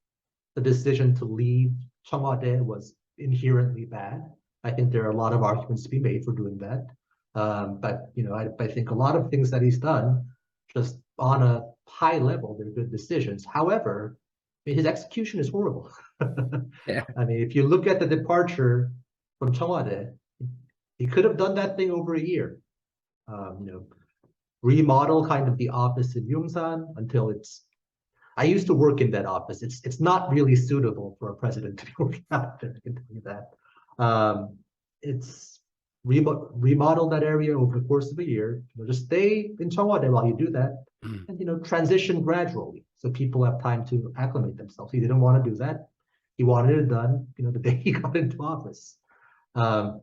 [SPEAKER 2] the decision to leave Cheongwade was inherently bad. I think there are a lot of arguments to be made for doing that. But, you know, I think a lot of things that he's done, just on a high level, they're good decisions. However, his execution is horrible. I mean, if you look at the departure from Cheongwade, he could have done that thing over a year. You know, remodel kind of the office in Yong-sam until it's. I used to work in that office. It's not really suitable for a president to be working out there. I can tell you that. It's remodel that area over the course of a year. You know, just stay in Cheongwade while you do that, and you know, transition gradually so people have time to acclimate themselves. He didn't want to do that. He wanted it done, you know, the day he got into office. You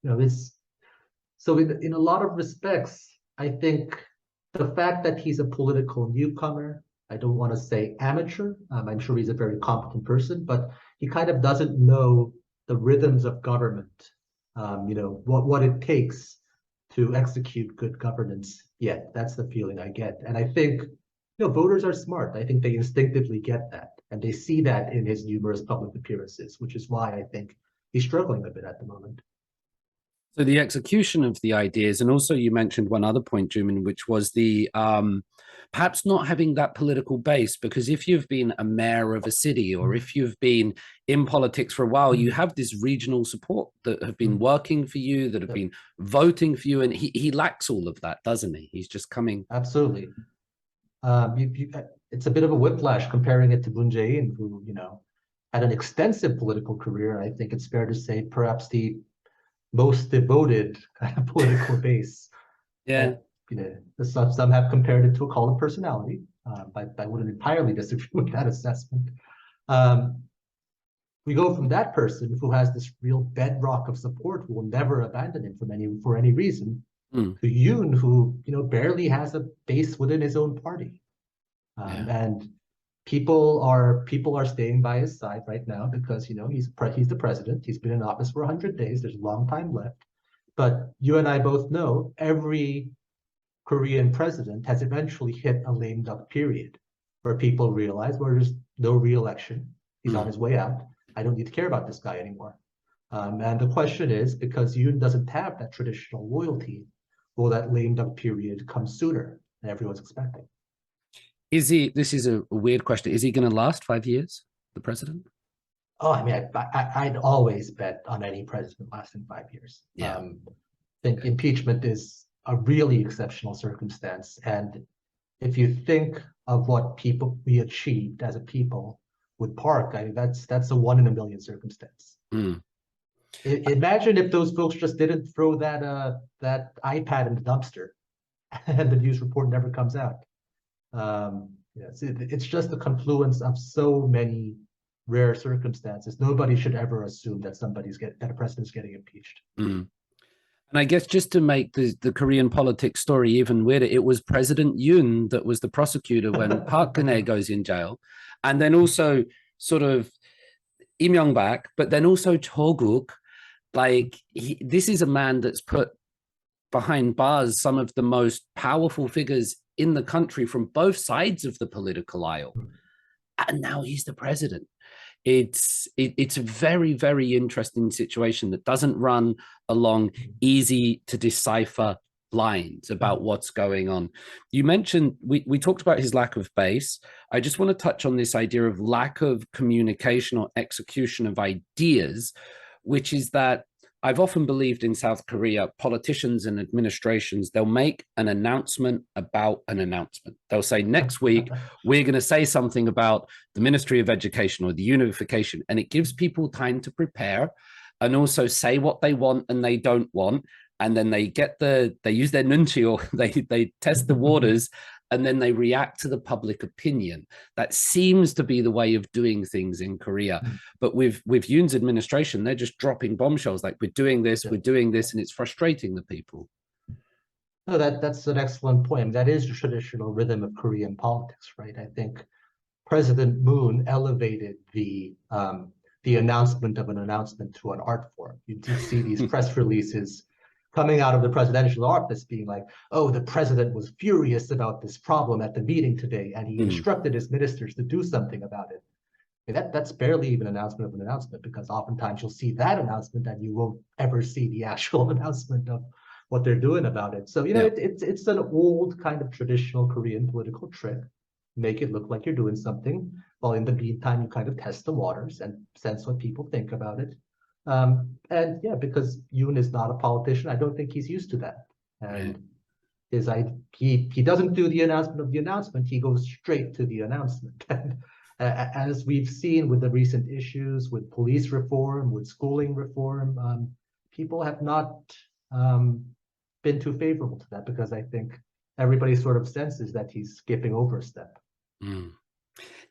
[SPEAKER 2] know, this. So in a lot of respects, I think the fact that he's a political newcomer, I don't want to say amateur. I'm sure he's a very competent person, but he kind of doesn't know the rhythms of government, you know, what it takes to execute good governance yet. That's the feeling I get. And I think, you know, voters are smart. I think they instinctively get that. And they see that in his numerous public appearances, which is why I think he's struggling a bit at the moment.
[SPEAKER 1] So the execution of the ideas, and also you mentioned one other point, Jumin, which was the perhaps not having that political base, because if you've been a mayor of a city or if you've been in politics for a while, you have this regional support that have been working for you, that have been voting for you, and he lacks all of that, doesn't he? He's just coming.
[SPEAKER 2] Absolutely. It's a bit of a whiplash comparing it to Moon Jae-in, who, you know, had an extensive political career. I think it's fair to say perhaps the most devoted kind of political base.
[SPEAKER 1] Yeah.
[SPEAKER 2] You know, some have compared it to a cult of personality, but I wouldn't entirely disagree with that assessment. We go from that person who has this real bedrock of support, who will never abandon him for any reason, to Yoon, who, you know, barely has a base within his own party, and people are staying by his side right now because, you know, he's the president. He's been in office for 100 days. There's a long time left, but you and I both know every Korean president has eventually hit a lame duck period where people realize, well, there's no re-election. He's on his way out. I don't need to care about this guy anymore. And the question is, because Yoon doesn't have that traditional loyalty, will that lame duck period come sooner than everyone's expecting?
[SPEAKER 1] This is a weird question. Is he going to last 5 years, the president?
[SPEAKER 2] Oh, I mean, I'd always bet on any president lasting 5 years.
[SPEAKER 1] Yeah.
[SPEAKER 2] I think impeachment is a really exceptional circumstance. And if you think of what we achieved as a people with Park, I mean, that's a 1 in a million circumstance.
[SPEAKER 1] Mm.
[SPEAKER 2] Imagine if those folks just didn't throw that iPad in the dumpster, and the news report never comes out. Yes, it's just a confluence of so many rare circumstances. Nobody should ever assume that that a president's getting impeached.
[SPEAKER 1] Mm. And I guess just to make the Korean politics story even weirder, it was President Yoon that was the prosecutor when Park Geun-hye goes in jail. And then also sort of Im Young-bak, but then also Cho-guk. Like, this is a man that's put behind bars some of the most powerful figures in the country from both sides of the political aisle. And now he's the president. It's a very, very interesting situation that doesn't run along easy to decipher lines about what's going on. You mentioned, we talked about his lack of base. I just want to touch on this idea of lack of communication or execution of ideas, which is that I've often believed in South Korea, politicians and administrations, they'll make an announcement about an announcement. They'll say, next week, we're going to say something about the Ministry of Education or the unification. And it gives people time to prepare and also say what they want and they don't want. And then they use their nunchi, or they test the waters, and then they react to the public opinion. That seems to be the way of doing things in Korea. But with Yoon's administration, they're just dropping bombshells like, we're doing this, and it's frustrating the people.
[SPEAKER 2] No, that's an excellent point. I mean, that is the traditional rhythm of Korean politics, right? I think President Moon elevated the announcement of an announcement to an art form. You do see these press releases coming out of the presidential office being like, oh, the president was furious about this problem at the meeting today, and he instructed his ministers to do something about it. I mean, that's barely even an announcement of an announcement, because oftentimes you'll see that announcement and you won't ever see the actual announcement of what they're doing about it. So, it's an old kind of traditional Korean political trick. Make it look like you're doing something, while in the meantime, you kind of test the waters and sense what people think about it. And yeah, because Yoon is not a politician, I don't think he's used to that. And he doesn't do the announcement of the announcement, he goes straight to the announcement. And as we've seen with the recent issues with police reform, with schooling reform, people have not been too favorable to that, because I think everybody sort of senses that he's skipping over a step.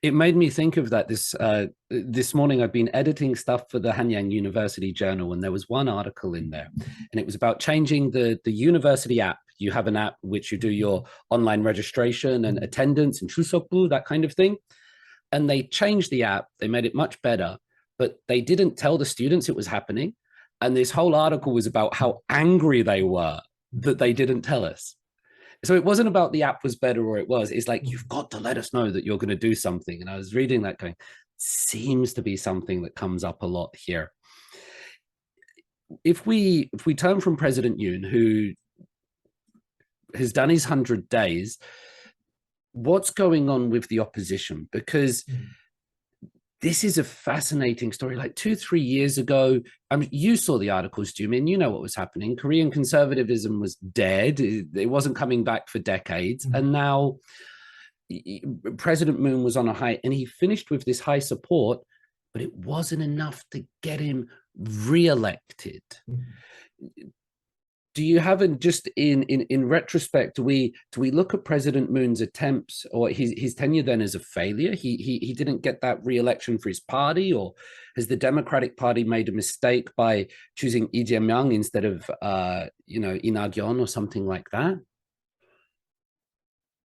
[SPEAKER 1] It made me think of that this morning. I've been editing stuff for the Hanyang University Journal, and there was one article in there, and it was about changing the university app. You have an app which you do your online registration and attendance and Chusokbu, that kind of thing. And they changed the app. They made it much better, but they didn't tell the students it was happening. And this whole article was about how angry they were that they didn't tell us. So it wasn't about the app was better or it was. It's like, you've got to let us know that you're going to do something. And I was reading that going, seems to be something that comes up a lot here. If we turn from President Yoon, who has done his 100 days, what's going on with the opposition? Because this is a fascinating story. Like 2-3 years ago, I mean, you saw the articles, Jumin, you know what was happening. Korean conservatism was dead. It wasn't coming back for decades. And now President Moon was on a high, and he finished with this high support, but it wasn't enough to get him re-elected. Do you have just in retrospect, do we look at President Moon's attempts or his tenure then as a failure? He didn't get that re-election for his party, or has the Democratic Party made a mistake by choosing Lee Jae-myung instead of Lee Na-kyun or something like that?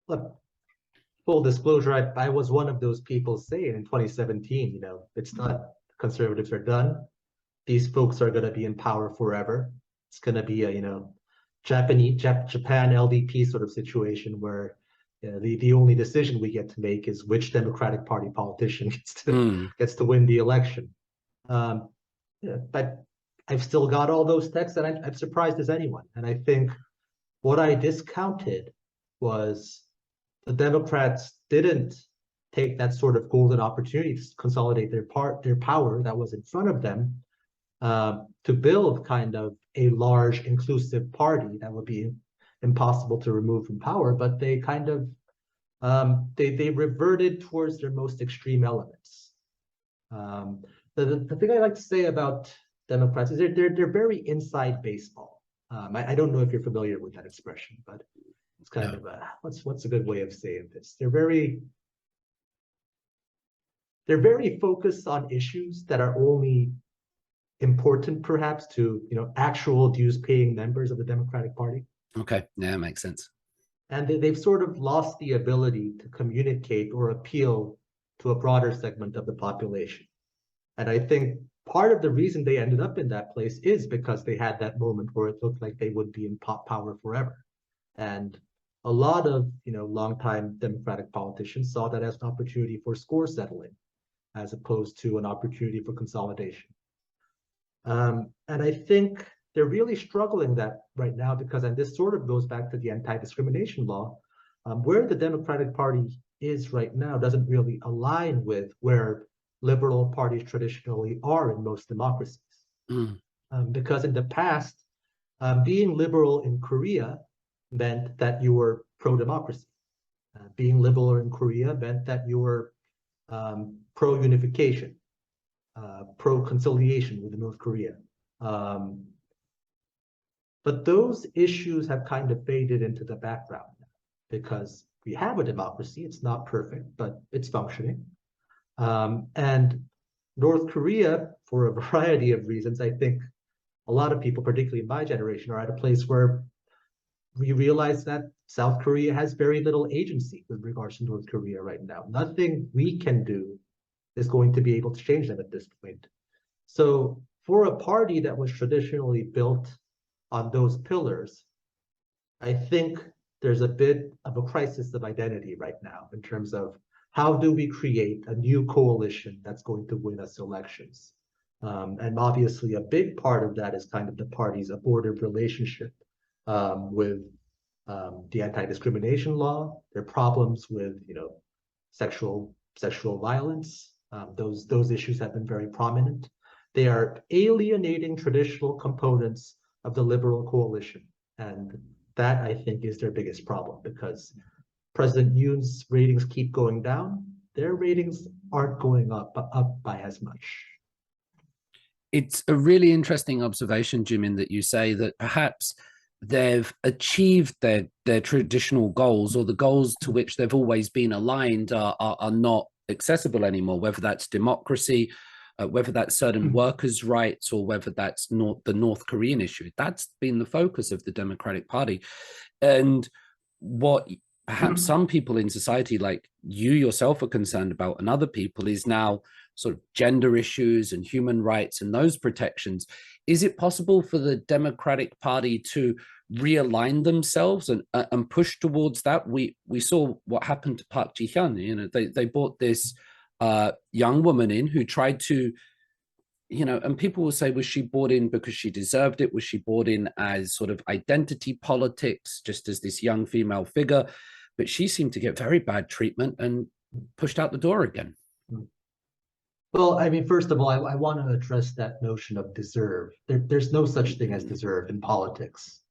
[SPEAKER 2] Look, full disclosure, I was one of those people saying in 2017, it's not, conservatives are done. These folks are going to be in power forever. It's going to be a, Japan LDP sort of situation where the only decision we get to make is which Democratic Party politician gets to win the election. But I've still got all those texts, and I'm surprised as anyone. And I think what I discounted was the Democrats didn't take that sort of golden opportunity to consolidate their power that was in front of them, to build kind of a large inclusive party that would be impossible to remove from power, but they kind of they reverted towards their most extreme elements. The thing I like to say about Democrats is they're very inside baseball. I don't know if you're familiar with that expression, but it's kind of what's a good way of saying this? They're very focused on issues that are only important, perhaps, to actual dues-paying members of the Democratic Party.
[SPEAKER 1] Okay, yeah, makes sense.
[SPEAKER 2] And they've sort of lost the ability to communicate or appeal to a broader segment of the population. And I think part of the reason they ended up in that place is because they had that moment where it looked like they would be in power forever. And a lot of longtime Democratic politicians saw that as an opportunity for score settling, as opposed to an opportunity for consolidation. And I think they're really struggling that right now because, and this sort of goes back to the anti-discrimination law, where the Democratic Party is right now doesn't really align with where liberal parties traditionally are in most democracies. Because in the past, being liberal in Korea meant that you were pro-democracy. Being liberal in Korea meant that you were pro-unification, pro-conciliation with North Korea. But those issues have kind of faded into the background because we have a democracy. It's not perfect, but it's functioning. And North Korea, for a variety of reasons, I think a lot of people, particularly in my generation, are at a place where we realize that South Korea has very little agency with regards to North Korea right now. Nothing we can do is going to be able to change them at this point. So for a party that was traditionally built on those pillars, I think there's a bit of a crisis of identity right now in terms of how do we create a new coalition that's going to win us elections? And obviously a big part of that is kind of the party's abortive relationship with the anti-discrimination law, their problems with sexual violence. Those issues have been very prominent. They are alienating traditional components of the liberal coalition. And that, I think, is their biggest problem because President Yoon's ratings keep going down. Their ratings aren't going up by as much.
[SPEAKER 1] It's a really interesting observation, Jimin, that you say that perhaps they've achieved their traditional goals, or the goals to which they've always been aligned are not accessible anymore, whether that's democracy, whether that's certain workers' rights, or whether that's the North Korean issue. That's been the focus of the Democratic Party. And what perhaps some people in society, like you yourself, are concerned about, and other people, is now sort of gender issues and human rights and those protections. Is it possible for the Democratic Party to realign themselves and push towards that? We saw what happened to Park Ji-hyun. They brought this young woman in who tried to, and people will say, was she brought in because she deserved it? Was she brought in as sort of identity politics, just as this young female figure? But she seemed to get very bad treatment and pushed out the door again.
[SPEAKER 2] Well, I mean, first of all, I want to address that notion of deserve. There's no such thing as deserve in politics.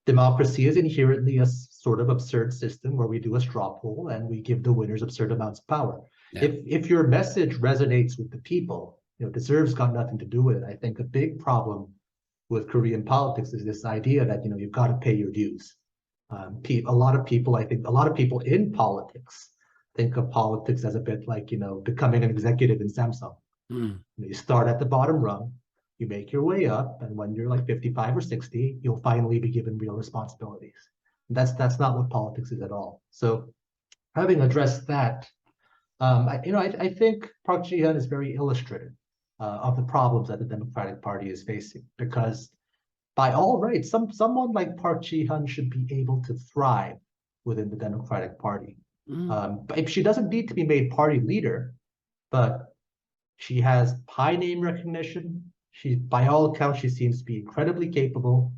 [SPEAKER 2] Democracy is inherently a sort of absurd system where we do a straw poll and we give the winners absurd amounts of power. Yeah. If your message resonates with the people, deserve's got nothing to do with it. I think a big problem with Korean politics is this idea that you've got to pay your dues. A lot of people in politics think of politics as a bit like becoming an executive in Samsung. You start at the bottom rung, you make your way up, and when you're like 55 or 60, you'll finally be given real responsibilities. That's not what politics is at all. So, having addressed that, I think Park Ji-hyun is very illustrative of the problems that the Democratic Party is facing, because by all rights, someone like Park Ji-hyun should be able to thrive within the Democratic Party. But she doesn't need to be made party leader, but she has high name recognition. By all accounts, she seems to be incredibly capable,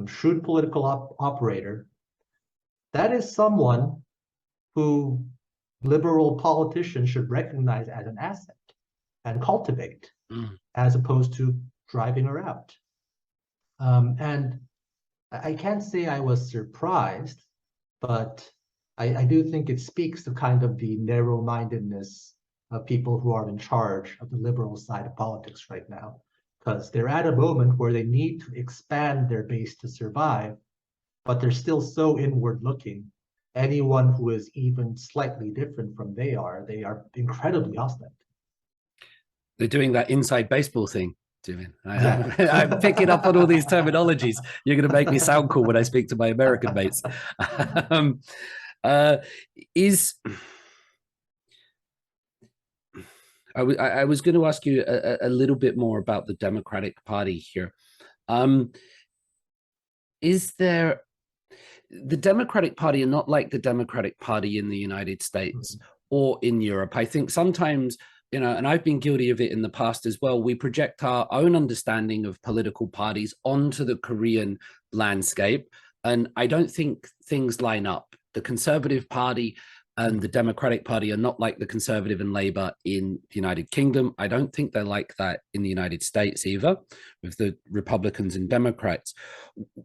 [SPEAKER 2] shrewd political operator. That is someone who liberal politicians should recognize as an asset and cultivate, as opposed to driving her out. And I can't say I was surprised, but I do think it speaks to kind of the narrow-mindedness of people who are in charge of the liberal side of politics right now, because they're at a moment where they need to expand their base to survive, but they're still so inward-looking. Anyone who is even slightly different from they are incredibly hostile.
[SPEAKER 1] They're doing that inside baseball thing, Jimin.
[SPEAKER 2] Exactly.
[SPEAKER 1] I'm picking up on all these terminologies. You're going to make me sound cool when I speak to my American mates. I was going to ask you a little bit more about the Democratic Party here. Is there... The Democratic Party are not like the Democratic Party in the United States or in Europe. I think sometimes, you know, and I've been guilty of it in the past as well, we project our own understanding of political parties onto the Korean landscape. And I don't think things line up. The Conservative Party and the Democratic Party are not like the Conservative and Labour in the United Kingdom. I don't think they're like that in the United States either, with the Republicans and Democrats.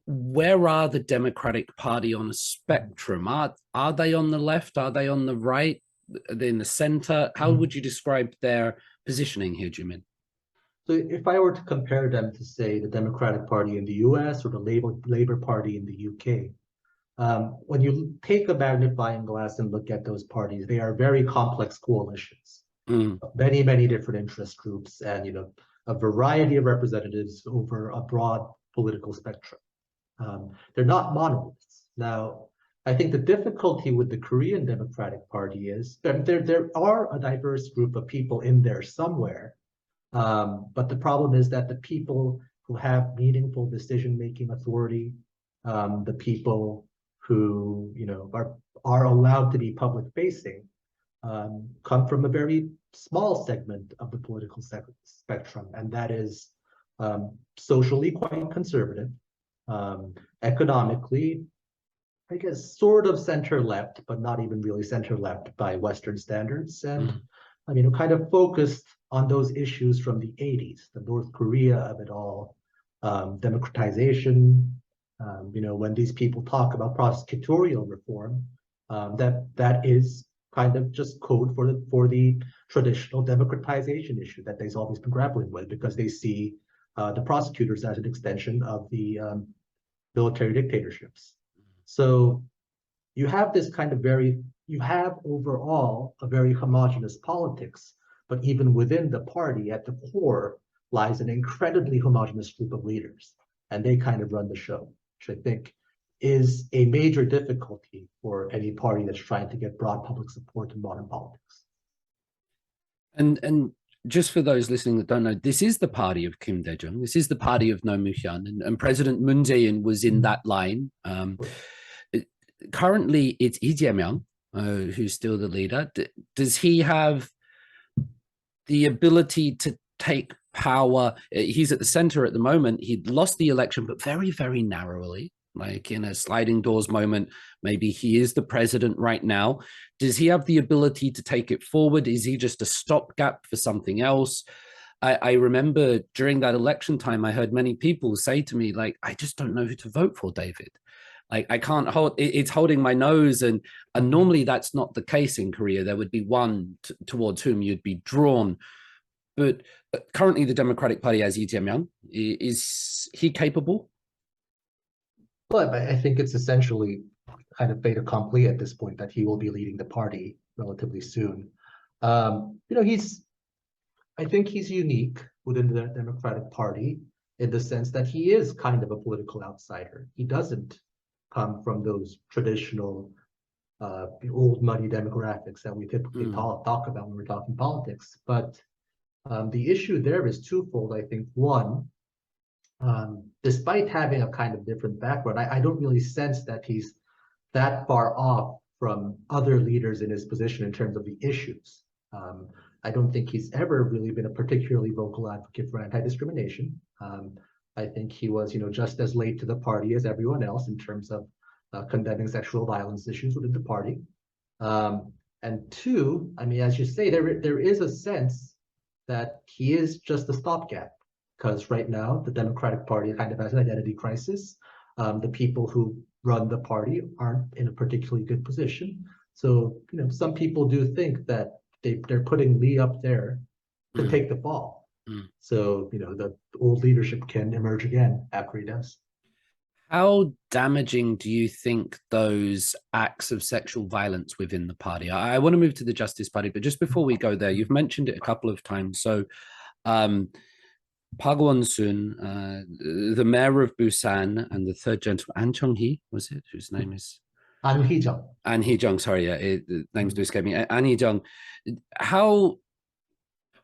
[SPEAKER 1] Where are the Democratic Party on a spectrum? Are they on the left? Are they on the right? Are they in the center? How would you describe their positioning here, Jumin?
[SPEAKER 2] So if I were to compare them to, say, the Democratic Party in the US or the Labour Party in the UK, when you take a magnifying glass and look at those parties, they are very complex coalitions, many, many different interest groups, and, you know, a variety of representatives over a broad political spectrum. They're not monoliths. Now, I think the difficulty with the Korean Democratic Party is that there are a diverse group of people in there somewhere, but the problem is that the people who have meaningful decision-making authority, the people who, you know, are allowed to be public-facing, come from a very small segment of the political spectrum, and that is socially quite conservative, economically, I guess, sort of center-left, but not even really center-left by Western standards, and I mean, kind of focused on those issues from the 80s, the North Korea of it all, democratization. You know, when these people talk about prosecutorial reform, that is kind of just code for the traditional democratization issue that they've always been grappling with, because they see the prosecutors as an extension of the military dictatorships. So you have this kind of you have overall a very homogenous politics, but even within the party, at the core, lies an incredibly homogenous group of leaders, and they kind of run the show, which I think is a major difficulty for any party that's trying to get broad public support in modern politics.
[SPEAKER 1] And just for those listening that don't know, this is the party of Kim Dae-jung. This is the party of Roh Moo-hyun, and President Moon Jae-in was in that line. Currently, it's Lee Jae-myung who's still the leader. Does he have the ability to take power? He's at the center at the moment. He'd lost the election, but very, very narrowly, like in a sliding doors moment. Maybe he is the president right now. Does he have the ability to take it forward? Is he just a stopgap for something else? I remember during that election time, I heard many people say to me, like, I just don't know who to vote for, David. Like, I can't hold, it's holding my nose. And normally that's not the case in Korea. There would be one towards whom you'd be drawn. But currently the Democratic Party has Lee Jae-myung. Is he capable?
[SPEAKER 2] Well, I think it's essentially kind of fait accompli at this point that he will be leading the party relatively soon. You know, I think he's unique within the Democratic Party in the sense that he is kind of a political outsider. He doesn't come from those traditional old money demographics that we typically talk about when we're talking politics. But the issue there is twofold, I think. One, despite having a kind of different background, I don't really sense that he's that far off from other leaders in his position in terms of the issues. I don't think he's ever really been a particularly vocal advocate for anti-discrimination. I think he was, you know, just as late to the party as everyone else in terms of condemning sexual violence issues within the party. And two, I mean, as you say, there is a sense that he is just a stopgap, because right now the Democratic Party kind of has an identity crisis. The people who run the party aren't in a particularly good position. So, some people do think that they're putting Lee up there to take the fall. So, the old leadership can emerge again after he does.
[SPEAKER 1] How damaging do you think those acts of sexual violence within the party are? I want to move to the Justice Party, but just before we go there, you've mentioned it a couple of times. So, Park Won-soon, the mayor of Busan, and the third gentleman, An Chung-hee, was it? Whose name is?
[SPEAKER 2] An Hee-jung.
[SPEAKER 1] An Hee-jung, sorry, yeah, the names do escape me. An Hee-jung,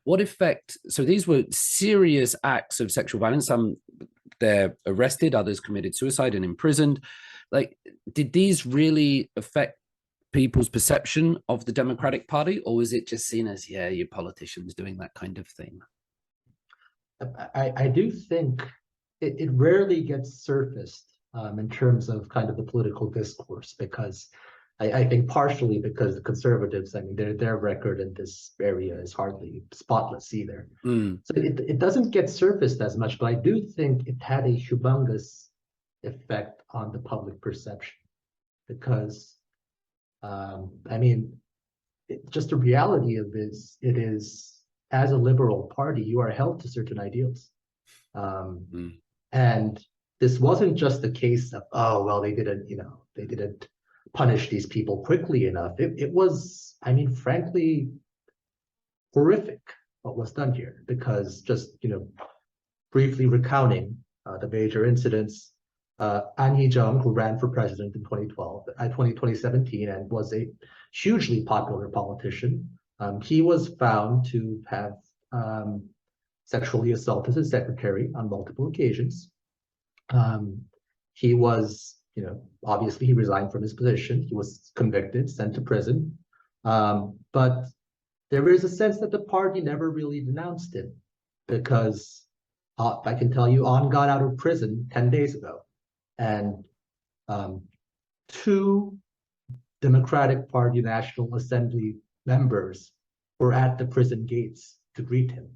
[SPEAKER 1] what effect? So these were serious acts of sexual violence. Some they're arrested, others committed suicide and imprisoned. Like, did these really affect people's perception of the Democratic Party, or was it just seen as, yeah, your politicians doing that kind of thing?
[SPEAKER 2] I do think it rarely gets surfaced in terms of kind of the political discourse, because I think partially because the conservatives, I mean, their record in this area is hardly spotless either. So it doesn't get surfaced as much, but I do think it had a humongous effect on the public perception, because, I mean, just the reality of this, it is, as a liberal party, you are held to certain ideals. And this wasn't just a case of, oh, well, they didn't punish these people quickly enough. It was, I mean, frankly, horrific what was done here, because just, briefly recounting the major incidents, An Hee-jung, who ran for president in 2017 and was a hugely popular politician, he was found to have sexually assaulted his secretary on multiple occasions. He was, obviously he resigned from his position. He was convicted, sent to prison. But there is a sense that the party never really denounced him, because I can tell you, An got out of prison 10 days ago. And two Democratic Party National Assembly members were at the prison gates to greet him.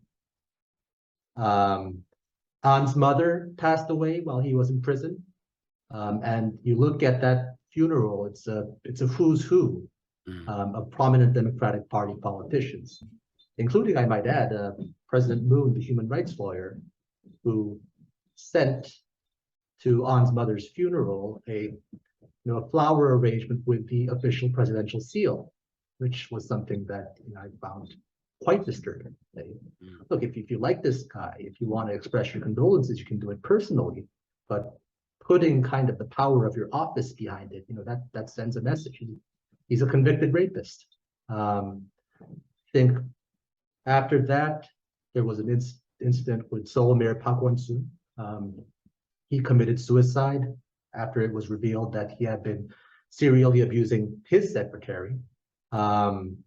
[SPEAKER 2] An's mother passed away while he was in prison. And you look at that funeral, it's a who's who of prominent Democratic Party politicians, including, I might add, President Moon, the human rights lawyer, who sent to An's mother's funeral a flower arrangement with the official presidential seal, which was something that I found quite disturbing. Look, if you like this guy, if you want to express your condolences, you can do it personally, but putting kind of the power of your office behind it, that sends a message. He's a convicted rapist. I think after that, there was an incident with Seoul Mayor Park Won-soon. He committed suicide after it was revealed that he had been serially abusing his secretary. And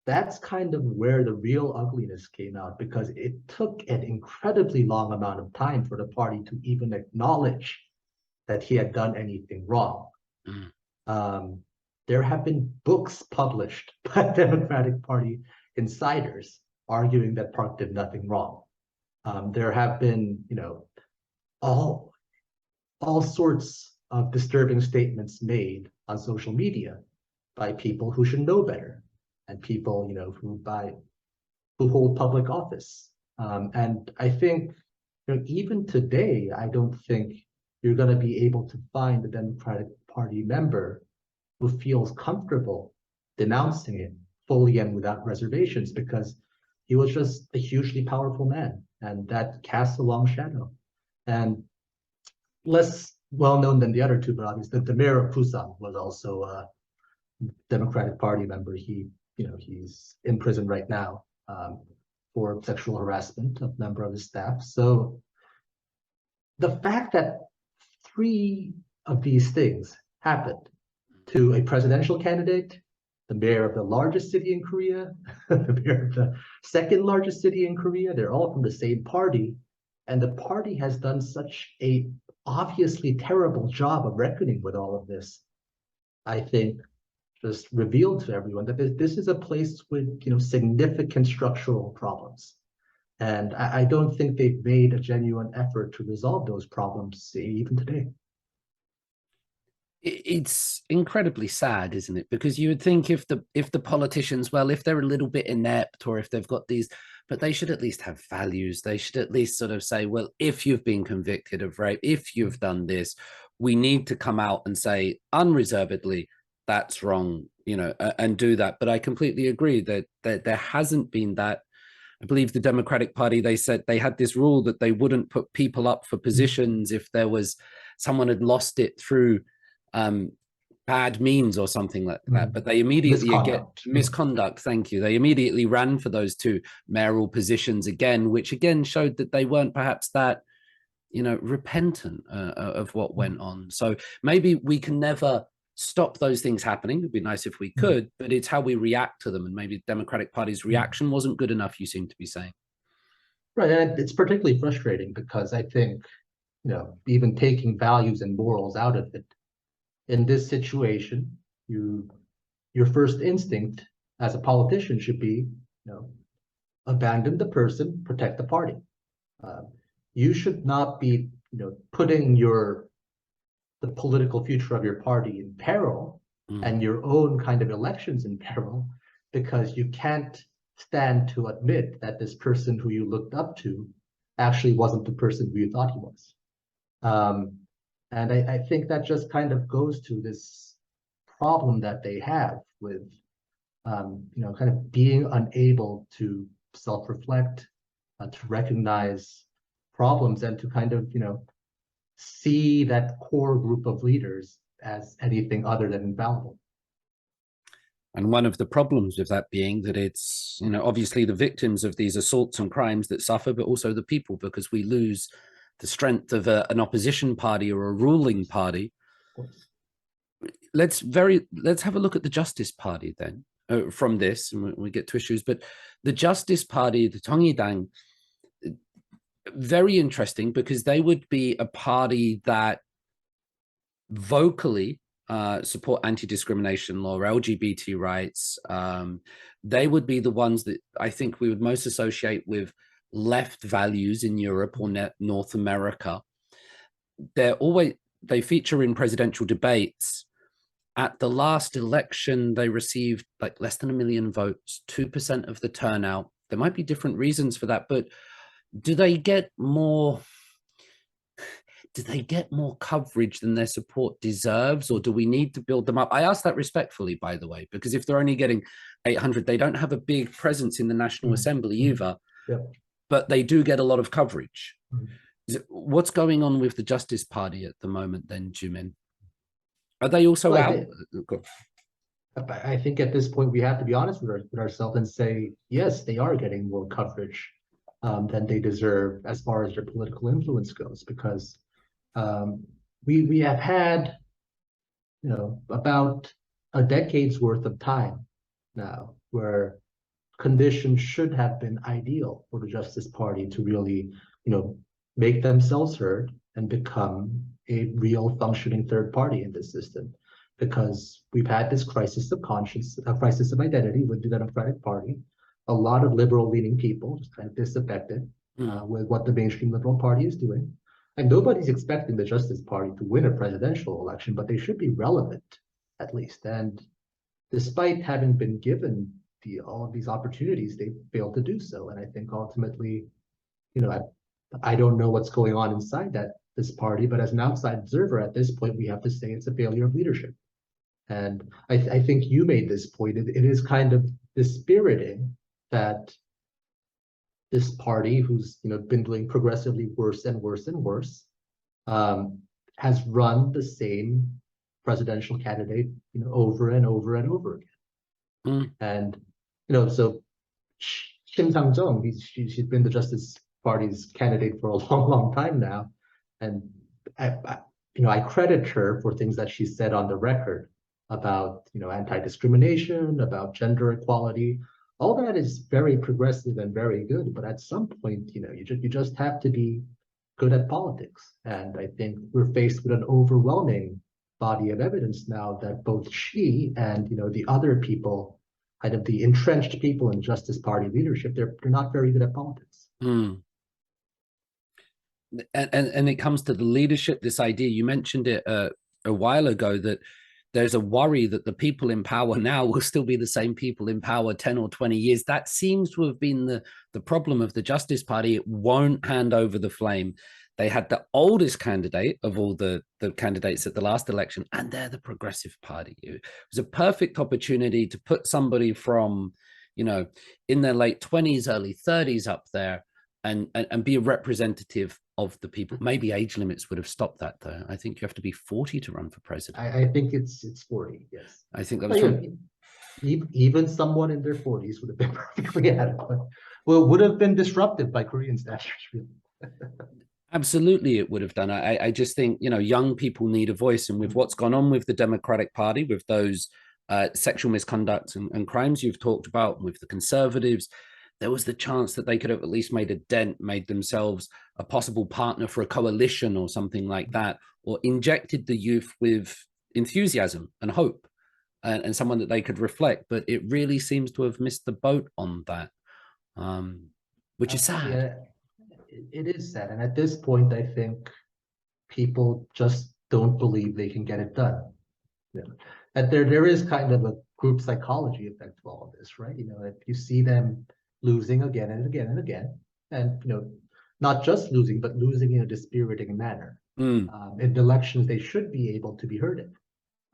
[SPEAKER 2] that's kind of where the real ugliness came out, because it took an incredibly long amount of time for the party to even acknowledge that he had done anything wrong. There have been books published by Democratic Party insiders arguing that Park did nothing wrong. There have been, all sorts of disturbing statements made on social media by people who should know better, and people, who hold public office. And I think, even today, I don't think you're going to be able to find a Democratic Party member who feels comfortable denouncing it fully and without reservations, because he was just a hugely powerful man, and that casts a long shadow. And less well-known than the other two, but obviously the mayor of Busan was also a Democratic Party member. He's in prison right now for sexual harassment of a member of his staff. So the fact that 3 of these things happened to a presidential candidate, the mayor of the largest city in Korea, the mayor of the second largest city in Korea, they're all from the same party. And the party has done such a obviously terrible job of reckoning with all of this, I think just revealed to everyone that this is a place with significant structural problems. And I don't think they've made a genuine effort to resolve those problems even today.
[SPEAKER 1] It's incredibly sad, isn't it? Because you would think if the politicians, well, if they're a little bit inept or if they've got these, but they should at least have values. They should at least sort of say, well, if you've been convicted of rape, if you've done this, we need to come out and say unreservedly, that's wrong, and do that. But I completely agree that there hasn't been that. I believe the Democratic Party, they said they had this rule that they wouldn't put people up for positions if there was someone had lost it through bad means or something like that. But they immediately get misconduct. Thank you. They immediately ran for those two mayoral positions again, which again showed that they weren't perhaps that, repentant of what went on. So maybe we can never stop those things happening. It'd be nice if we could, but it's how we react to them. And maybe the Democratic Party's reaction wasn't good enough, you seem to be saying.
[SPEAKER 2] Right. And it's particularly frustrating because I think, even taking values and morals out of it, in this situation, your first instinct as a politician should be, abandon the person, protect the party. You should not be, putting the political future of your party in peril and your own kind of elections in peril because you can't stand to admit that this person who you looked up to actually wasn't the person who you thought he was. And I think that just kind of goes to this problem that they have with, kind of being unable to self-reflect, to recognize problems and to kind of, see that core group of leaders as anything other than infallible.
[SPEAKER 1] And one of the problems with that being that it's, obviously the victims of these assaults and crimes that suffer, but also the people, because we lose the strength of an opposition party or a ruling party. Let's have a look at the Justice Party then from this, and we get to issues. But the Justice Party, the Tongidang, very interesting because they would be a party that vocally support anti-discrimination law, LGBT rights. They would be the ones that I think we would most associate with left values in Europe or North America. They feature in presidential debates. At the last election, they received like less than 1 million votes, 2% of the turnout. There might be different reasons for that, but do they get more coverage than their support deserves, or do we need to build them up? I ask that respectfully, by the way, because if they're only getting 800, they don't have a big presence in the National Assembly either, but they do get a lot of coverage. What's going on with the Justice Party at the moment then, Jumin? Are they also out?
[SPEAKER 2] I think at this point we have to be honest with ourselves and say, yes, they are getting more coverage than they deserve as far as their political influence goes, because we have had, about a decade's worth of time now where conditions should have been ideal for the Justice Party to really, make themselves heard and become a real functioning third party in this system. Because we've had this crisis of conscience, a crisis of identity with the Democratic Party. A lot of liberal-leaning people just kind of disaffected with what the mainstream Liberal Party is doing. And nobody's expecting the Justice Party to win a presidential election, but they should be relevant, at least. And despite having been given all of these opportunities, they failed to do so. And I think ultimately, I don't know what's going on inside this party, but as an outside observer at this point, we have to say it's a failure of leadership. And I think you made this point. It is kind of dispiriting that this party, who's been doing progressively worse and worse and worse, has run the same presidential candidate over and over and over again. And so Kim Dae-jung, she's been the Justice Party's candidate for a long time now, and I credit her for things that she said on the record about anti-discrimination, about gender equality. All that is very progressive and very good, but at some point, you just have to be good at politics. And I think we're faced with an overwhelming body of evidence now that both she and the other people, kind of the entrenched people in Justice Party leadership, they're not very good at politics.
[SPEAKER 1] Mm. And it comes to the leadership, this idea, you mentioned it a while ago, that there's a worry that the people in power now will still be the same people in power 10 or 20 years. That seems to have been the problem of the Justice Party. It won't hand over the flame. They had the oldest candidate of all the candidates at the last election, and they're the Progressive Party. It was a perfect opportunity to put somebody from, in their late 20s, early 30s up there and be a representative of the people. Maybe age limits would have stopped that, though. I think you have to be 40 to run for president.
[SPEAKER 2] I think it's 40, yes.
[SPEAKER 1] I think that was
[SPEAKER 2] even someone in their 40s would have been perfectly adequate. Well, would have been disruptive by Korean standards, really.
[SPEAKER 1] Absolutely, it would have done. I just think, young people need a voice. And with what's gone on with the Democratic Party, with those sexual misconducts and crimes you've talked about, and with the Conservatives, there was the chance that they could have at least made a dent, made themselves a possible partner for a coalition or something like that, or injected the youth with enthusiasm and hope and someone that they could reflect. But it really seems to have missed the boat on that, which is sad.
[SPEAKER 2] Yeah, it is sad. And at this point, I think people just don't believe they can get it done. That there is kind of a group psychology effect to all of this, right? If you see them losing again and again and again, and not just losing, but losing in a dispiriting manner. In elections, they should be able to be heard in.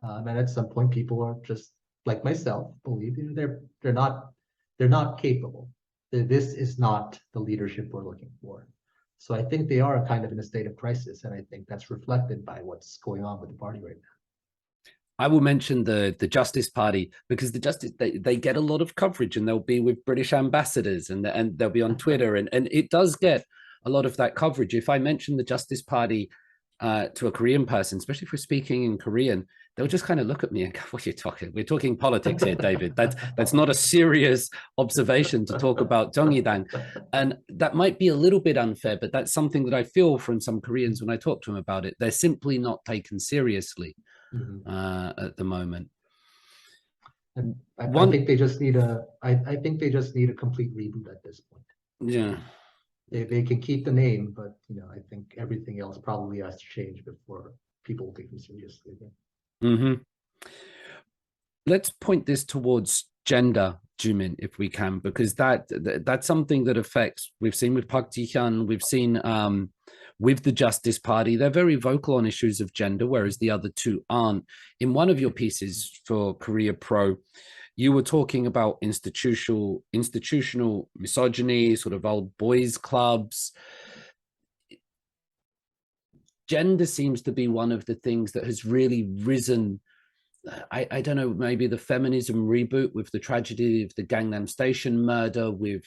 [SPEAKER 2] And at some point, people are just like myself, believe they're not capable. This is not the leadership we're looking for. So I think they are kind of in a state of crisis, and I think that's reflected by what's going on with the party right now.
[SPEAKER 1] I will mention the Justice Party, because the Justice, they get a lot of coverage, and they'll be with British ambassadors, and they'll be on Twitter, and it does get a lot of that coverage. If I mention the Justice Party to a Korean person, especially if we're speaking in Korean, they'll just kind of look at me and go, "What are you talking? We're talking politics here, David. That's not a serious observation to talk about Jeongidang." And that might be a little bit unfair, but that's something that I feel from some Koreans when I talk to them about it. They're simply not taken seriously at the moment.
[SPEAKER 2] I think they just need I think they just need a complete reboot at this point.
[SPEAKER 1] Yeah.
[SPEAKER 2] They can keep the name, but I think everything else probably has to change before people take them seriously again.
[SPEAKER 1] Let's point this towards gender, Jumin, if we can, because that's something that affects. We've seen with Park Ji-hyun, we've seen with the Justice Party. They're very vocal on issues of gender, whereas the other two aren't. In one of your pieces for Korea Pro, you were talking about institutional misogyny, sort of old boys clubs. Gender seems to be one of the things that has really risen. I don't know, maybe the feminism reboot with the tragedy of the Gangnam Station murder, with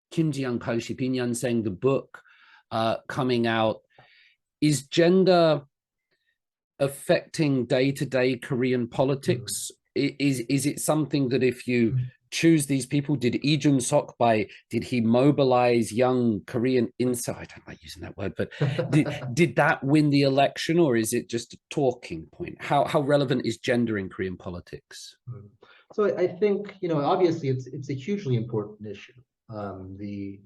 [SPEAKER 1] Kim Ji-young, Pelosi, Yong-sam, the book coming out. Is gender affecting day-to-day Korean politics? Is it something that if you choose these people, did Jun-seok did he mobilize young Korean insight? I don't like using that word, but did that win the election, or is it just a talking point? How relevant is gender in Korean politics?
[SPEAKER 2] So I think, obviously it's a hugely important issue. The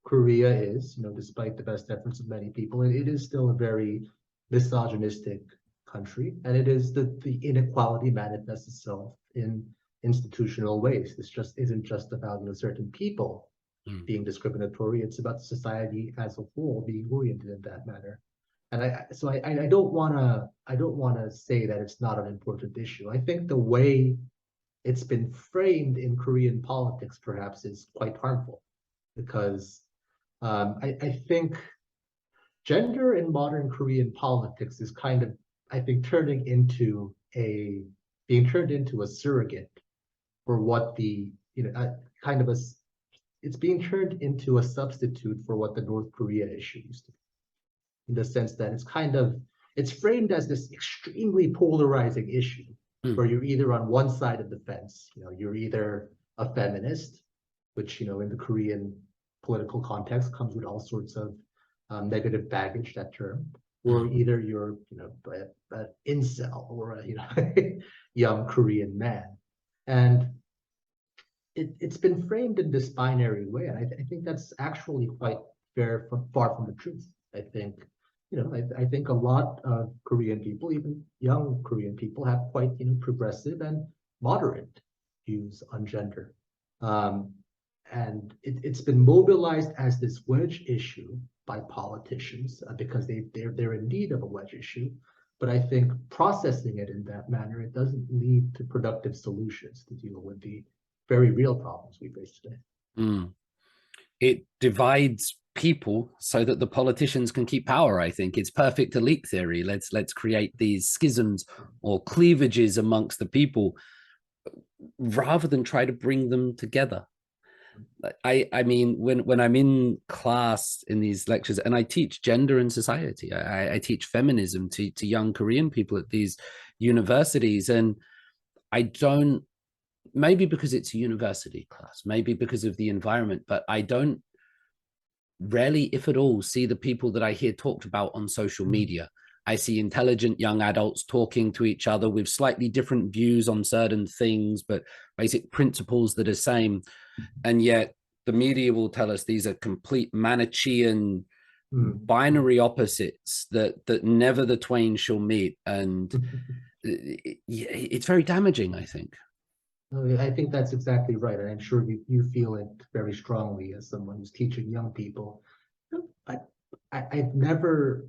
[SPEAKER 2] Korea is, despite the best efforts of many people, it is still a very misogynistic country, and it is the inequality manifests itself in institutional ways. This just isn't just about certain people being discriminatory. It's about society as a whole being oriented in that manner. And I don't want to say that it's not an important issue. I think the way it's been framed in Korean politics perhaps is quite harmful, because I think gender in modern Korean politics is kind of, I think, being turned into a surrogate for what it's being turned into a substitute for what the North Korea issue used to be, in the sense that it's framed as this extremely polarizing issue where you're either on one side of the fence, you're either a feminist, which, in the Korean political context comes with all sorts of negative baggage, that term, or either you're, an incel or a, young Korean man. And it's been framed in this binary way. And I think that's actually quite far from the truth. I think, I think a lot of Korean people, even young Korean people, have quite, progressive and moderate views on gender. And it's been mobilized as this wedge issue by politicians because they're in need of a wedge issue. But I think processing it in that manner, it doesn't lead to productive solutions to deal with the very real problems we face today.
[SPEAKER 1] It divides people so that the politicians can keep power. I think it's perfect elite theory. Let's create these schisms or cleavages amongst the people rather than try to bring them together. I mean, when I'm in class in these lectures, and I teach gender and society, I teach feminism to young Korean people at these universities, and I don't, maybe because it's a university class, maybe because of the environment, but I don't rarely, if at all, see the people that I hear talked about on social media. I see intelligent young adults talking to each other with slightly different views on certain things, but basic principles that are same. And yet the media will tell us these are complete Manichean binary opposites that never the twain shall meet. And it's very damaging, I think.
[SPEAKER 2] I think that's exactly right. And I'm sure you feel it very strongly as someone who's teaching young people. I've never,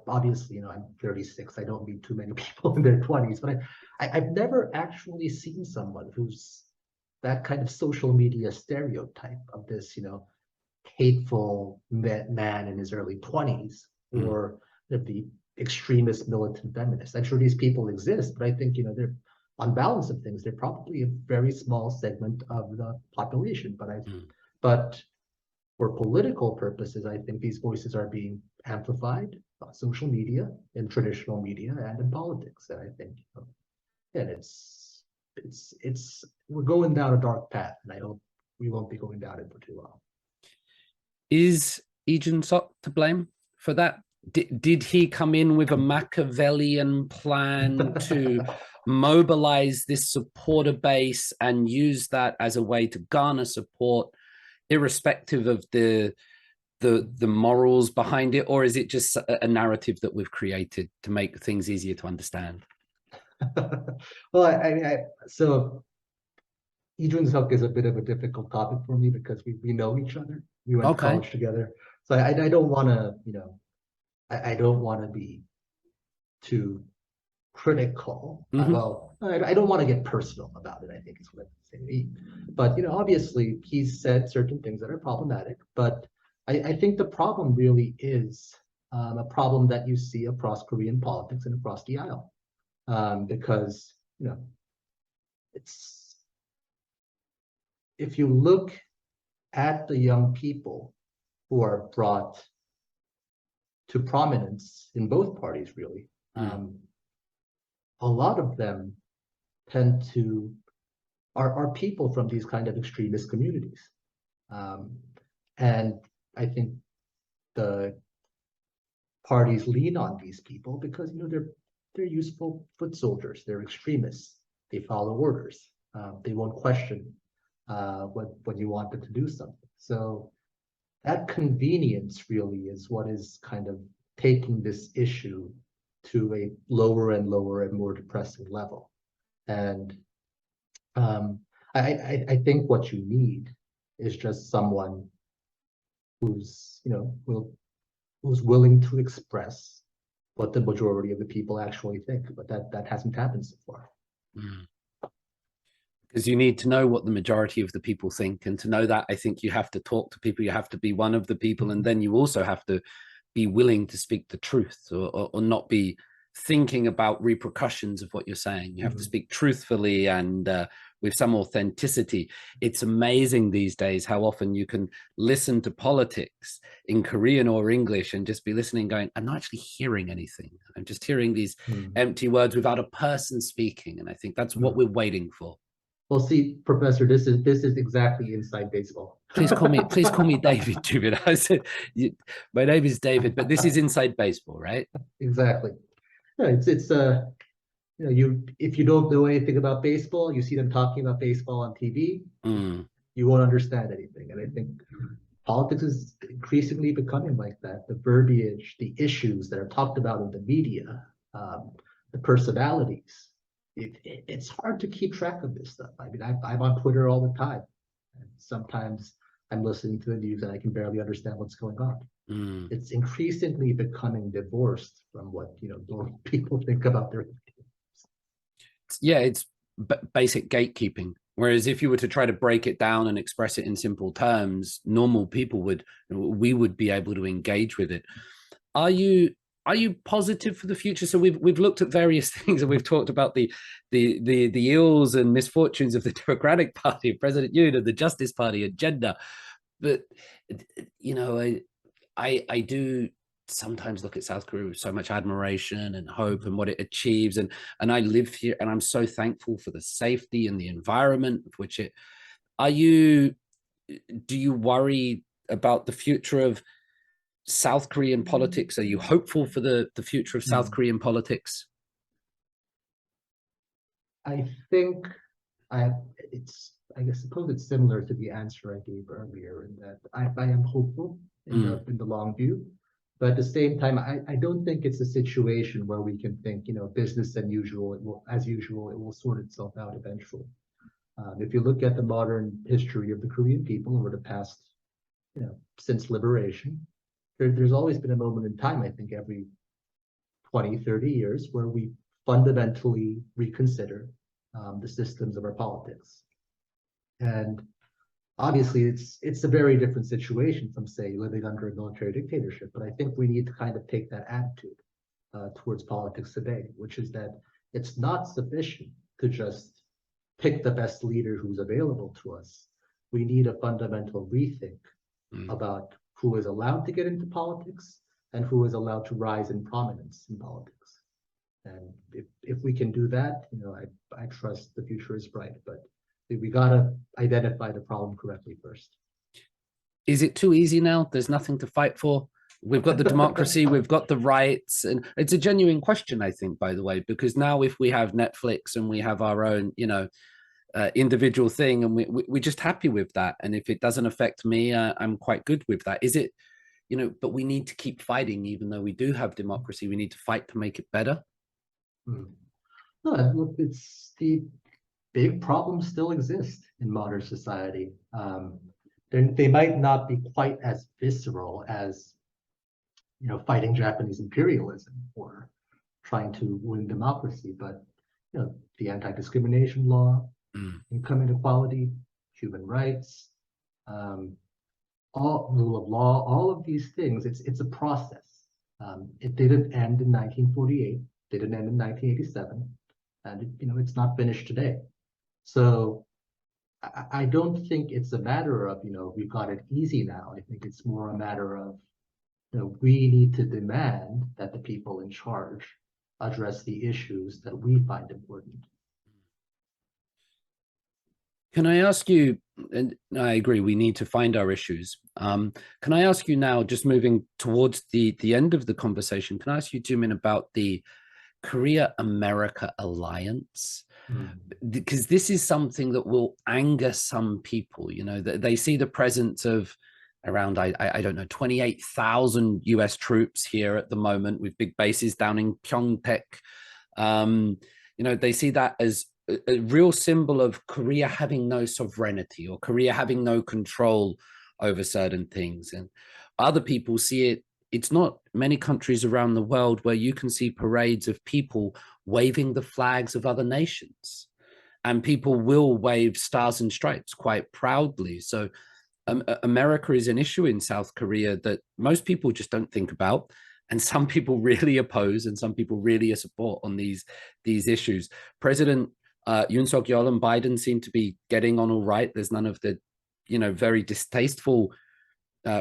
[SPEAKER 2] obviously, I'm 36. I don't meet too many people in their 20s, but I've never actually seen someone who's that kind of social media stereotype of this, hateful man in his early 20s, or the extremist militant feminist. I'm sure these people exist, but I think, they're, on balance of things, they're probably a very small segment of the population. But for political purposes, I think these voices are being amplified on social media, in traditional media, and in politics. And I think, and we're going down a dark path, and I hope we won't be going down it for too long.
[SPEAKER 1] Is Jun-seok to blame for that? Did he come in with a Machiavellian plan to mobilize this supporter base and use that as a way to garner support, irrespective of the morals behind it? Or is it just a narrative that we've created to make things easier to understand?
[SPEAKER 2] Well, so Jun-seok is a bit of a difficult topic for me because we know each other. We went to college together. So I don't want to, I don't want to be too critical. Well, I don't want to get personal about it, I think is what I'm saying. But, obviously he's said certain things that are problematic, but I think the problem really is a problem that you see across Korean politics and across the aisle. Because, it's, if you look at the young people who are brought to prominence in both parties, really, a lot of them tend to are people from these kind of extremist communities, and I think the parties lean on these people because they're useful foot soldiers. They're extremists. They follow orders. They won't question when you want them to do something. So that convenience really is what is kind of taking this issue to a lower and lower and more depressing level. And I think what you need is just someone who's who's willing to express what the majority of the people actually think, but that hasn't happened so far.
[SPEAKER 1] Because you need to know what the majority of the people think, and to know that, I think you have to talk to people, you have to be one of the people, and then you also have to be willing to speak the truth, or not be thinking about repercussions of what you're saying. You have to speak truthfully and with some authenticity. It's amazing these days how often you can listen to politics in Korean or English and just be listening going, I'm not actually hearing anything. I'm just hearing these empty words without a person speaking. And I think that's what we're waiting for.
[SPEAKER 2] Well, see, Professor, this is exactly inside baseball.
[SPEAKER 1] please call me David, Jumin. I said, my name is David, but this is Inside Baseball, right?
[SPEAKER 2] Exactly. Yeah, if you don't know anything about baseball, you see them talking about baseball on TV, you won't understand anything. And I think politics is increasingly becoming like that. The verbiage, the issues that are talked about in the media, the personalities. It's hard to keep track of this stuff. I mean, I'm on Twitter all the time, and sometimes I'm listening to the news and I can barely understand what's going on. It's increasingly becoming divorced from what normal people think about their.
[SPEAKER 1] Yeah, it's basic gatekeeping. Whereas if you were to try to break it down and express it in simple terms, normal people we would be able to engage with it. Are you positive for the future? So we've looked at various things, and we've talked about the ills and misfortunes of the Democratic Party, President Yoon, and the Justice Party agenda. But I do sometimes look at South Korea with so much admiration and hope and what it achieves, and I live here, and I'm so thankful for the safety and the environment of which it. Do you worry about the future of South Korean politics? Are you hopeful for the future of South Korean politics?
[SPEAKER 2] I think I suppose it's similar to the answer I gave earlier, in that I am hopeful in the long view. But at the same time, I don't think it's a situation where we can think, business as usual, it will sort itself out eventually. If you look at the modern history of the Korean people over the past, since liberation, there's always been a moment in time, I think every 20, 30 years, where we fundamentally reconsider the systems of our politics. And obviously, it's a very different situation from, say, living under a military dictatorship. But I think we need to kind of take that attitude towards politics today, which is that it's not sufficient to just pick the best leader who's available to us. We need a fundamental rethink about who is allowed to get into politics and who is allowed to rise in prominence in politics. And if we can do that, I trust the future is bright. But we gotta identify the problem correctly first.
[SPEAKER 1] Is it too easy now? There's nothing to fight for. We've got the democracy, we've got the rights, and it's a genuine question, I think, by the way, because now if we have Netflix and we have our own, individual thing, and we're just happy with that, and if it doesn't affect me, I'm quite good with that. Is it, but we need to keep fighting, even though we do have democracy. We need to fight to make it better.
[SPEAKER 2] No, look, it's the big problems still exist in modern society. They might not be quite as visceral as, fighting Japanese imperialism or trying to win democracy, but the anti-discrimination law, income inequality, human rights, all rule of law, all of these things. It's a process. It didn't end in 1948. Didn't end in 1987, and it's not finished today. So I don't think it's a matter of, we've got it easy now. I think it's more a matter of, we need to demand that the people in charge address the issues that we find important.
[SPEAKER 1] Can I ask you, and I agree, we need to find our issues. Can I ask you now, just moving towards the end of the conversation, can I ask you, Jumin, about the Korea-America alliance? Because this is something that will anger some people. They see the presence of around, I don't know, 28,000 US troops here at the moment, with big bases down in Pyeongtaek. They see that as a real symbol of Korea having no sovereignty, or Korea having no control over certain things. And other people see it. It's not many countries around the world where you can see parades of people waving the flags of other nations, and people will wave stars and stripes quite proudly. So America is an issue in South Korea that most people just don't think about, and some people really oppose, and some people really support on these issues. President Yoon Seok-yeol and Biden seem to be getting on all right. There's none of the very distasteful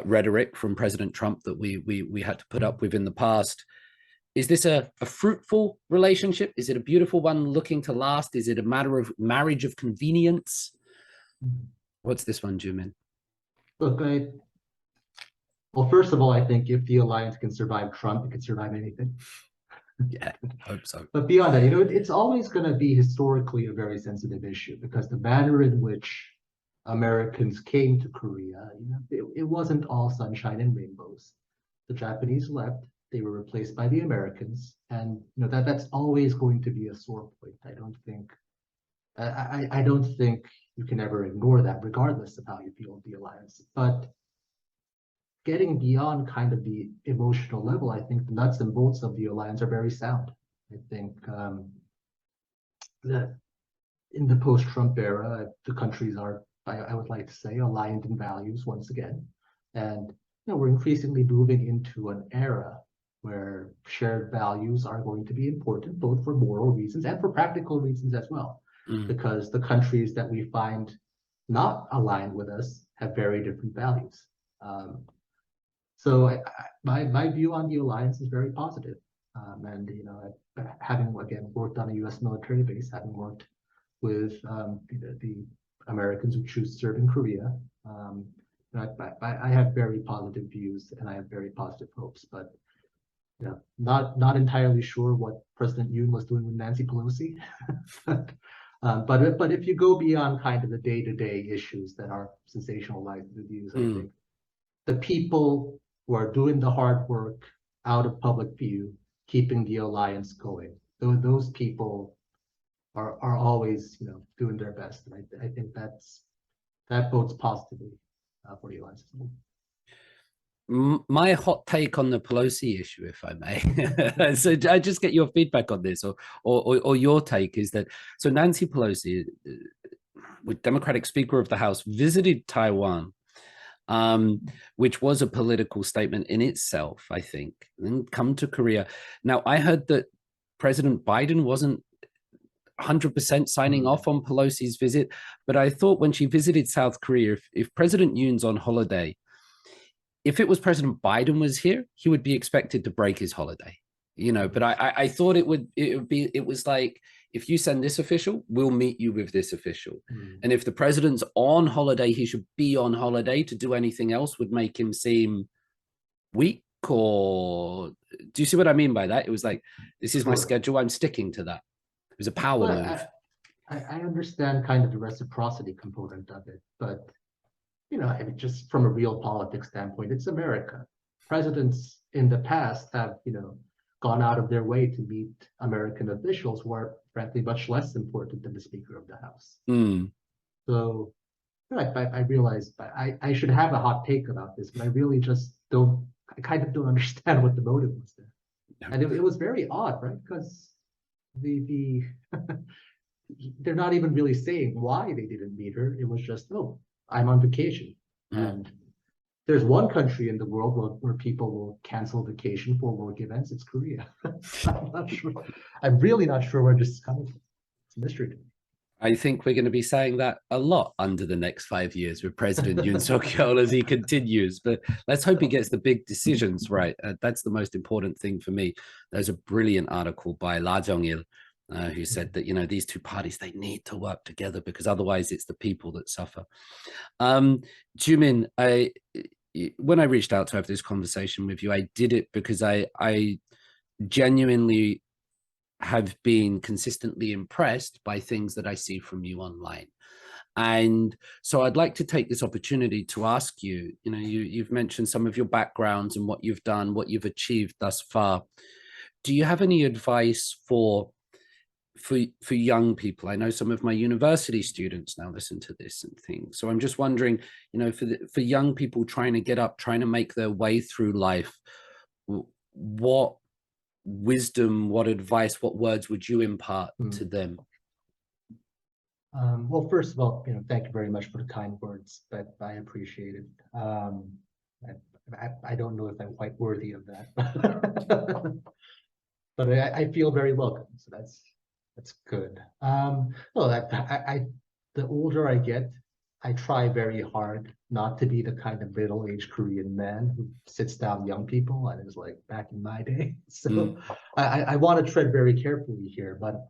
[SPEAKER 1] rhetoric from President Trump that we had to put up with in the past. Is this a fruitful relationship? Is it a beautiful one looking to last? Is it a matter of marriage of convenience? What's this one, Jumin?
[SPEAKER 2] Look, well, first of all, I think if the alliance can survive Trump, it can survive anything.
[SPEAKER 1] Yeah, hope so.
[SPEAKER 2] But beyond that, it's always going to be historically a very sensitive issue because the manner in which Americans came to Korea, it wasn't all sunshine and rainbows. The Japanese left, they were replaced by the Americans, and that's always going to be a sore point. I don't think you can ever ignore that, regardless of how you feel of the alliance. But getting beyond kind of the emotional level, I think the nuts and bolts of the alliance are very sound. I think that in the post-Trump era, the countries are, I would like to say, aligned in values once again. And we're increasingly moving into an era where shared values are going to be important, both for moral reasons and for practical reasons as well. Because the countries that we find not aligned with us have very different values. So my view on the alliance is very positive. And having again worked on a U.S. military base, having worked with the Americans who choose to serve in Korea, I have very positive views and I have very positive hopes. But not entirely sure what President Yoon was doing with Nancy Pelosi. But if you go beyond kind of the day-to-day issues that are sensationalized the views, I think the people who are doing the hard work out of public view, keeping the alliance going, those people are always doing their best, and I think that bodes positively for the alliance.
[SPEAKER 1] My hot take on the Pelosi issue, if I may. So I just get your feedback on this, or your take is that, so Nancy Pelosi, with Democratic Speaker of the House, visited Taiwan, which was a political statement in itself, I think, and come to Korea. Now, I heard that President Biden wasn't 100% signing off on Pelosi's visit, but I thought when she visited South Korea, if President Yoon's on holiday, if it was President Biden was here, he would be expected to break his holiday, but I thought it was like, if you send this official, we'll meet you with this official. And if the president's on holiday, he should be on holiday. To do anything else would make him seem weak, or do you see what I mean by that? It was like, this is my schedule, I'm sticking to that. It was a power move.
[SPEAKER 2] I understand kind of the reciprocity component of it, but I mean, just from a real politics standpoint, it's America. Presidents in the past have, gone out of their way to meet American officials who are, frankly, much less important than the Speaker of the House. So I realize I should have a hot take about this, but I really just I kind of don't understand what the motive was there. And it was very odd, right? Because they're not even really saying why they didn't meet her. It was just, I'm on vacation. And there's one country in the world where people will cancel vacation for work events. It's Korea. I'm not sure. I'm really not sure where this is coming from. It's a mystery to me.
[SPEAKER 1] I think we're going to be saying that a lot under the next 5 years with President Yoon Seok-yeol as he continues. But let's hope he gets the big decisions right. That's the most important thing for me. There's a brilliant article by La Jong-il who said that, these two parties, they need to work together because otherwise it's the people that suffer. Jumin, when I reached out to have this conversation with you, I did it because I genuinely have been consistently impressed by things that I see from you online. And so I'd like to take this opportunity to ask you, you've mentioned some of your backgrounds and what you've done, what you've achieved thus far. Do you have any advice for young people? I know some of my university students now listen to this and things. So I'm just wondering, for young people trying to get up, trying to make their way through life, what wisdom, what advice, what words would you impart to them?
[SPEAKER 2] Well, first of all, thank you very much for the kind words. But I appreciate it. I don't know if I'm quite worthy of that, but I feel very welcome. So that's good. The older I get, I try very hard not to be the kind of middle-aged Korean man who sits down young people and is like back in my day. So I want to tread very carefully here, but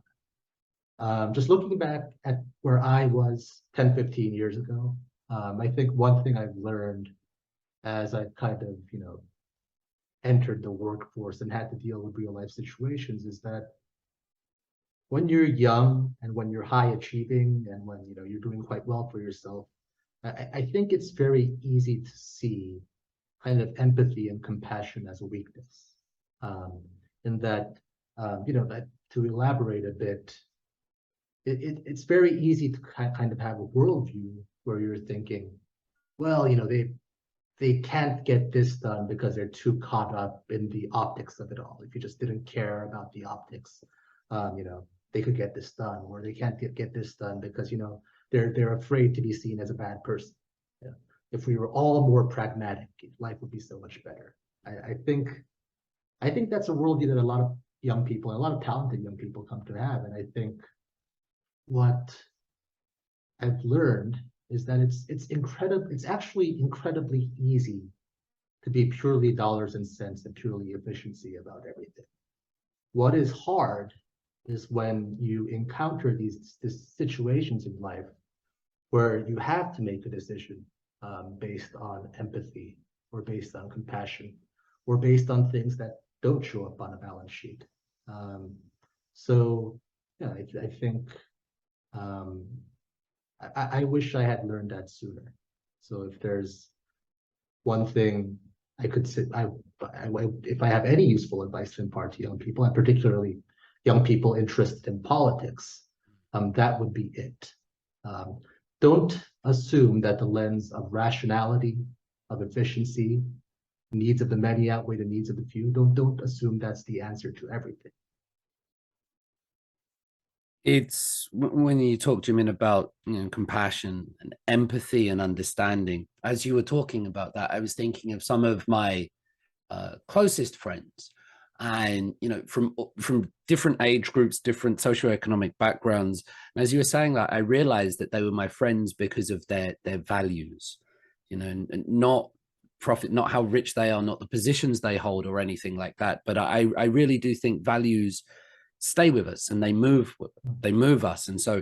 [SPEAKER 2] just looking back at where I was 10, 15 years ago, I think one thing I've learned as I've kind of, entered the workforce and had to deal with real life situations is that when you're young and when you're high achieving and when you're doing quite well for yourself, I think it's very easy to see kind of empathy and compassion as a weakness. In that, that to elaborate a bit, it's very easy to kind of have a worldview where you're thinking, well, they can't get this done because they're too caught up in the optics of it all. If you just didn't care about the optics, they could get this done, or they can't get this done because they're afraid to be seen as a bad person. If we were all more pragmatic, life would be so much better. I think that's a worldview that a lot of young people, a lot of talented young people come to have. And I think what I've learned is that it's actually incredibly easy to be purely dollars and cents and purely efficiency about everything. What is hard is when you encounter these situations in life where you have to make a decision based on empathy or based on compassion or based on things that don't show up on a balance sheet. So yeah, I think I wish I had learned that sooner. So if there's one thing I could say, if I have any useful advice to impart to young people, and particularly young people interested in politics, that would be it. Don't assume that the lens of rationality, of efficiency, needs of the many outweigh the needs of the few. Don't assume that's the answer to everything.
[SPEAKER 1] It's when you talk, Jimin, about compassion and empathy and understanding. As you were talking about that, I was thinking of some of my closest friends, and from different age groups, different socioeconomic backgrounds. And as you were saying that, I realized that they were my friends because of their values, and not profit, not how rich they are, not the positions they hold or anything like that. But I really do think values stay with us and they move us. And so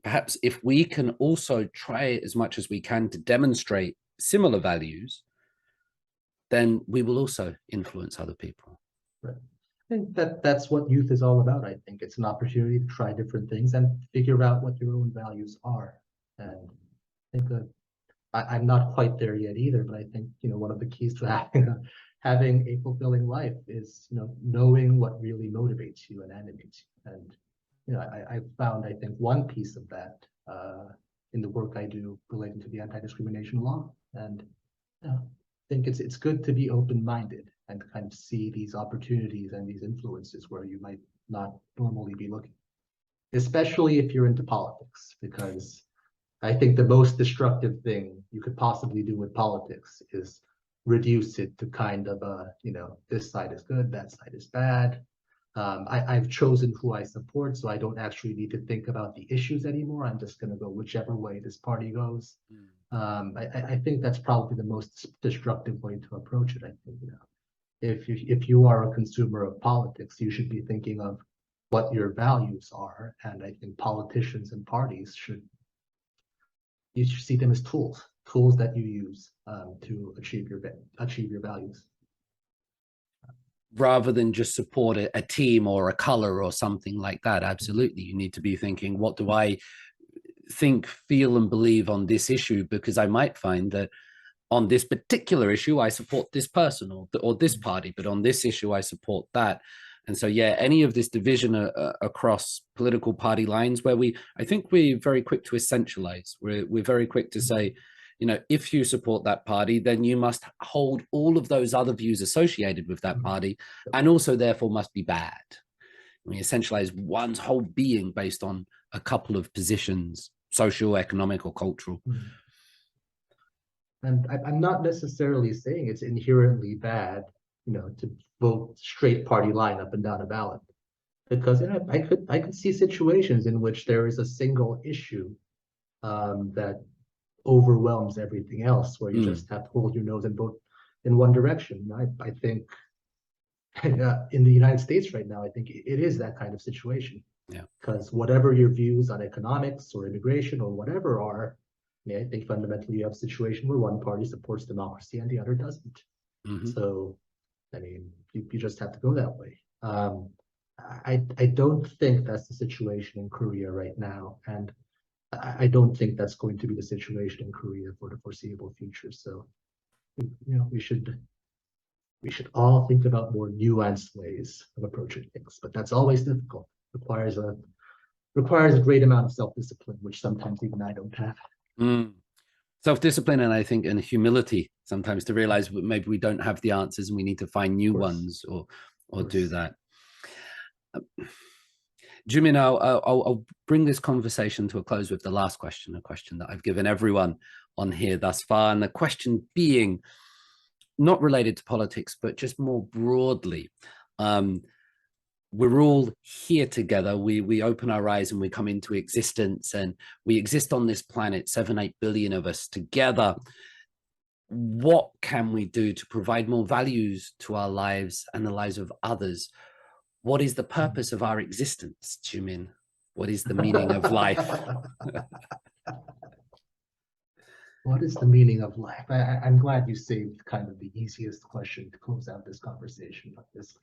[SPEAKER 1] perhaps if we can also try as much as we can to demonstrate similar values, then we will also influence other people.
[SPEAKER 2] Right. I think that's what youth is all about. I think it's an opportunity to try different things and figure out what your own values are. And I think that I'm not quite there yet either, but I think one of the keys to having a fulfilling life is knowing what really motivates you and animates you. And I found, I think, one piece of that in the work I do relating to the anti-discrimination law. And I think it's good to be open-minded and kind of see these opportunities and these influences where you might not normally be looking, especially if you're into politics, because I think the most destructive thing you could possibly do with politics is reduce it to kind of this side is good, that side is bad. I've chosen who I support, so I don't actually need to think about the issues anymore. I'm just going to go whichever way this party goes. I think that's probably the most destructive way to approach it. I think if you are a consumer of politics, you should be thinking of what your values are, and I think politicians and parties should see them as tools that you use to achieve your values.
[SPEAKER 1] Rather than just support a team or a color or something like that. Absolutely. You need to be thinking, what do I think, feel, and believe on this issue? Because I might find that on this particular issue, I support this person or this party, but on this issue, I support that. And so, yeah, any of this division across political party lines where I think we're very quick to essentialize. We're very quick to say, if you support that party, then you must hold all of those other views associated with that party and also therefore must be bad. We essentialize one's whole being based on a couple of positions, social, economic, or cultural.
[SPEAKER 2] And I'm not necessarily saying it's inherently bad, to vote straight party line up and down a ballot, because I could see situations in which there is a single issue that overwhelms everything else, where you just have to hold your nose and vote in one direction. I think in the United States right now, I think it is that kind of situation.
[SPEAKER 1] Yeah.
[SPEAKER 2] Because whatever your views on economics or immigration or whatever are, mean, I think fundamentally you have a situation where one party supports democracy and the other doesn't. So, I mean, you just have to go that way. I don't think that's the situation in Korea right now, and I don't think that's going to be the situation in Korea for the foreseeable future. So, we should all think about more nuanced ways of approaching things, but that's always difficult. Requires a great amount of self-discipline, which sometimes even I don't have.
[SPEAKER 1] Self-discipline, and I think, and humility sometimes, to realize maybe we don't have the answers and we need to find new ones or do that. Jumin, I'll bring this conversation to a close with the last question, a question that I've given everyone on here thus far. And the question being not related to politics, but just more broadly. We're all here together. We open our eyes and we come into existence, and we exist on this planet, 7-8 billion of us together. What can we do to provide more values to our lives and the lives of others? What is the purpose of our existence, Jumin? What is the meaning of life?
[SPEAKER 2] What is the meaning of life? I'm glad you saved kind of the easiest question to close out this conversation like this.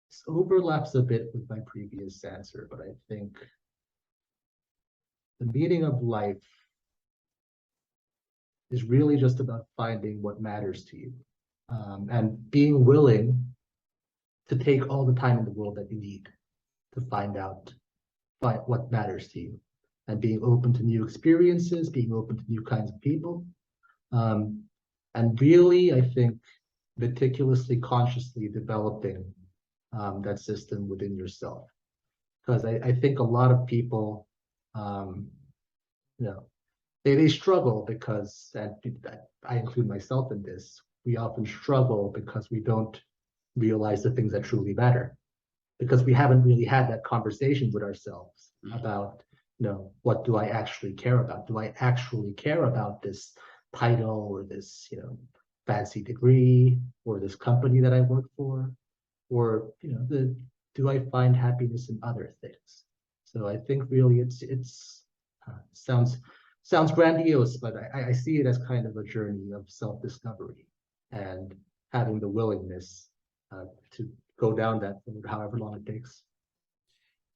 [SPEAKER 2] This overlaps a bit with my previous answer, but I think the meaning of life is really just about finding what matters to you, and being willing to take all the time in the world that you need to find what matters to you, and being open to new experiences, being open to new kinds of people, and really, I think, meticulously, consciously developing that system within yourself. Because I think a lot of people, they struggle because, and I include myself in this, we often struggle because we don't realize the things that truly matter, because we haven't really had that conversation with ourselves about, what do I actually care about? Do I actually care about this title or this, fancy degree or this company that I work for? Or, do I find happiness in other things? So I think really it's sounds grandiose, but I see it as kind of a journey of self-discovery and having the willingness to go down that road, however long it takes.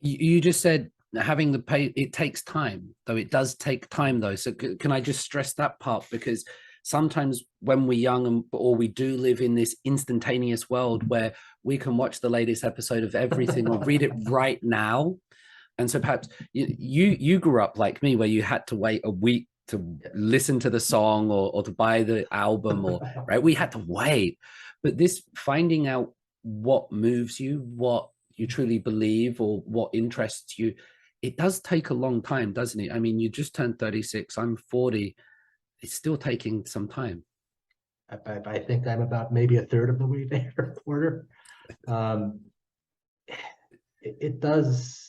[SPEAKER 1] You just said having the pay, it takes time, though. It does take time, though. So can I just stress that part? Because sometimes when we're young or we do live in this instantaneous world where we can watch the latest episode of everything or read it right now. And so perhaps you grew up like me, where you had to wait a week to listen to the song or to buy the album, or right, we had to wait. But this finding out what moves you, what you truly believe, or what interests you, it does take a long time, doesn't it? I mean, you just turned 36, I'm 40. It's still taking some time.
[SPEAKER 2] I think I'm about maybe a third of the way there, a quarter. It does.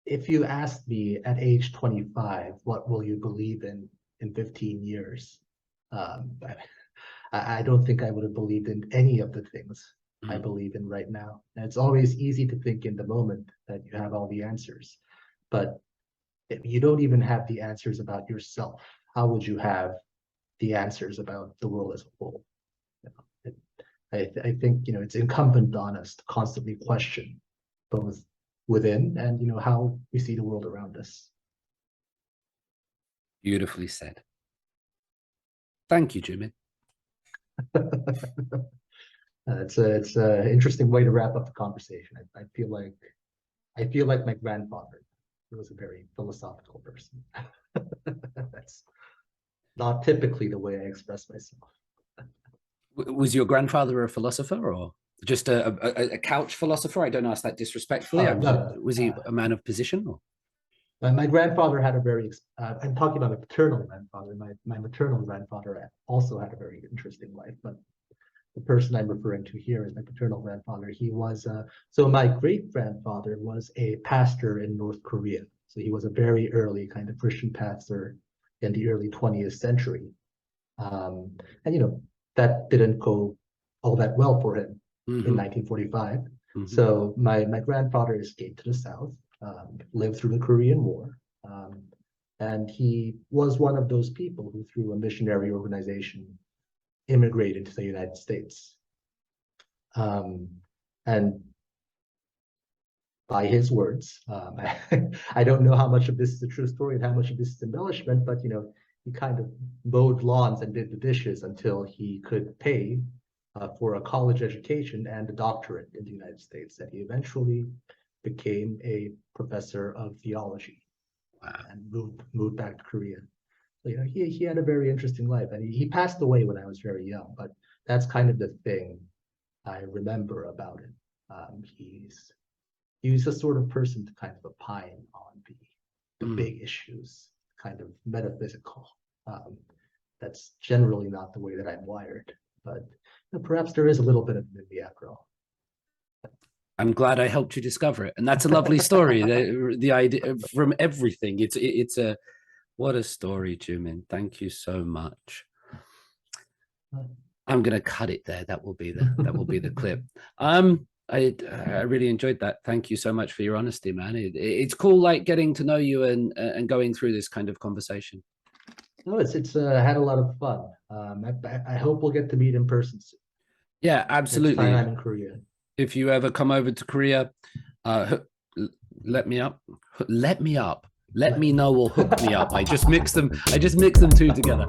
[SPEAKER 2] If you asked me at age 25, what will you believe in 15 years? I don't think I would have believed in any of the things I believe in right now. And it's always easy to think in the moment that you have all the answers, but if you don't even have the answers about yourself, how would you have the answers about the world as a whole? I think it's incumbent on us to constantly question both within and how we see the world around us.
[SPEAKER 1] Beautifully said. Thank you, Jumin.
[SPEAKER 2] It's an interesting way to wrap up the conversation. I feel like my grandfather. He was a very philosophical person. That's not typically the way I express myself.
[SPEAKER 1] Was your grandfather a philosopher, or just a couch philosopher? I don't ask that disrespectfully. Was he a man of position? Or?
[SPEAKER 2] My grandfather had a very, I'm talking about my paternal grandfather. My maternal grandfather also had a very interesting life, but the person I'm referring to here is my paternal grandfather. He was, so my great-grandfather was a pastor in North Korea. So he was a very early kind of Christian pastor in the early 20th century. And, that didn't go all that well for him in 1945. So my grandfather escaped to the South, lived through the Korean War, and he was one of those people who, through a missionary organization, immigrated to the United States. And by his words, I don't know how much of this is a true story and how much of this is embellishment, but he kind of mowed lawns and did the dishes until he could pay for a college education and a doctorate in the United States. And he eventually became a professor of theology. Wow. And moved back to Korea. So, he had a very interesting life, and he passed away when I was very young, but that's kind of the thing I remember about him. He's the sort of person to kind of opine on the big issues, kind of metaphysical. That's generally not the way that I'm wired, but perhaps there is a little bit of it in me after all.
[SPEAKER 1] I'm glad I helped you discover it, and that's a lovely story. The idea from everything. It's a what a story, Jumin. Thank you so much. I'm gonna cut it there. That will be the clip. I really enjoyed that. Thank you so much for your honesty, man. It's cool, like getting to know you and going through this kind of conversation.
[SPEAKER 2] No, it's had a lot of fun. I hope we'll get to meet in person soon.
[SPEAKER 1] Yeah, absolutely.
[SPEAKER 2] Next time I'm in Korea.
[SPEAKER 1] If you ever come over to Korea, let me up. Let me up. Let me know or hook me up. I just mix them two together.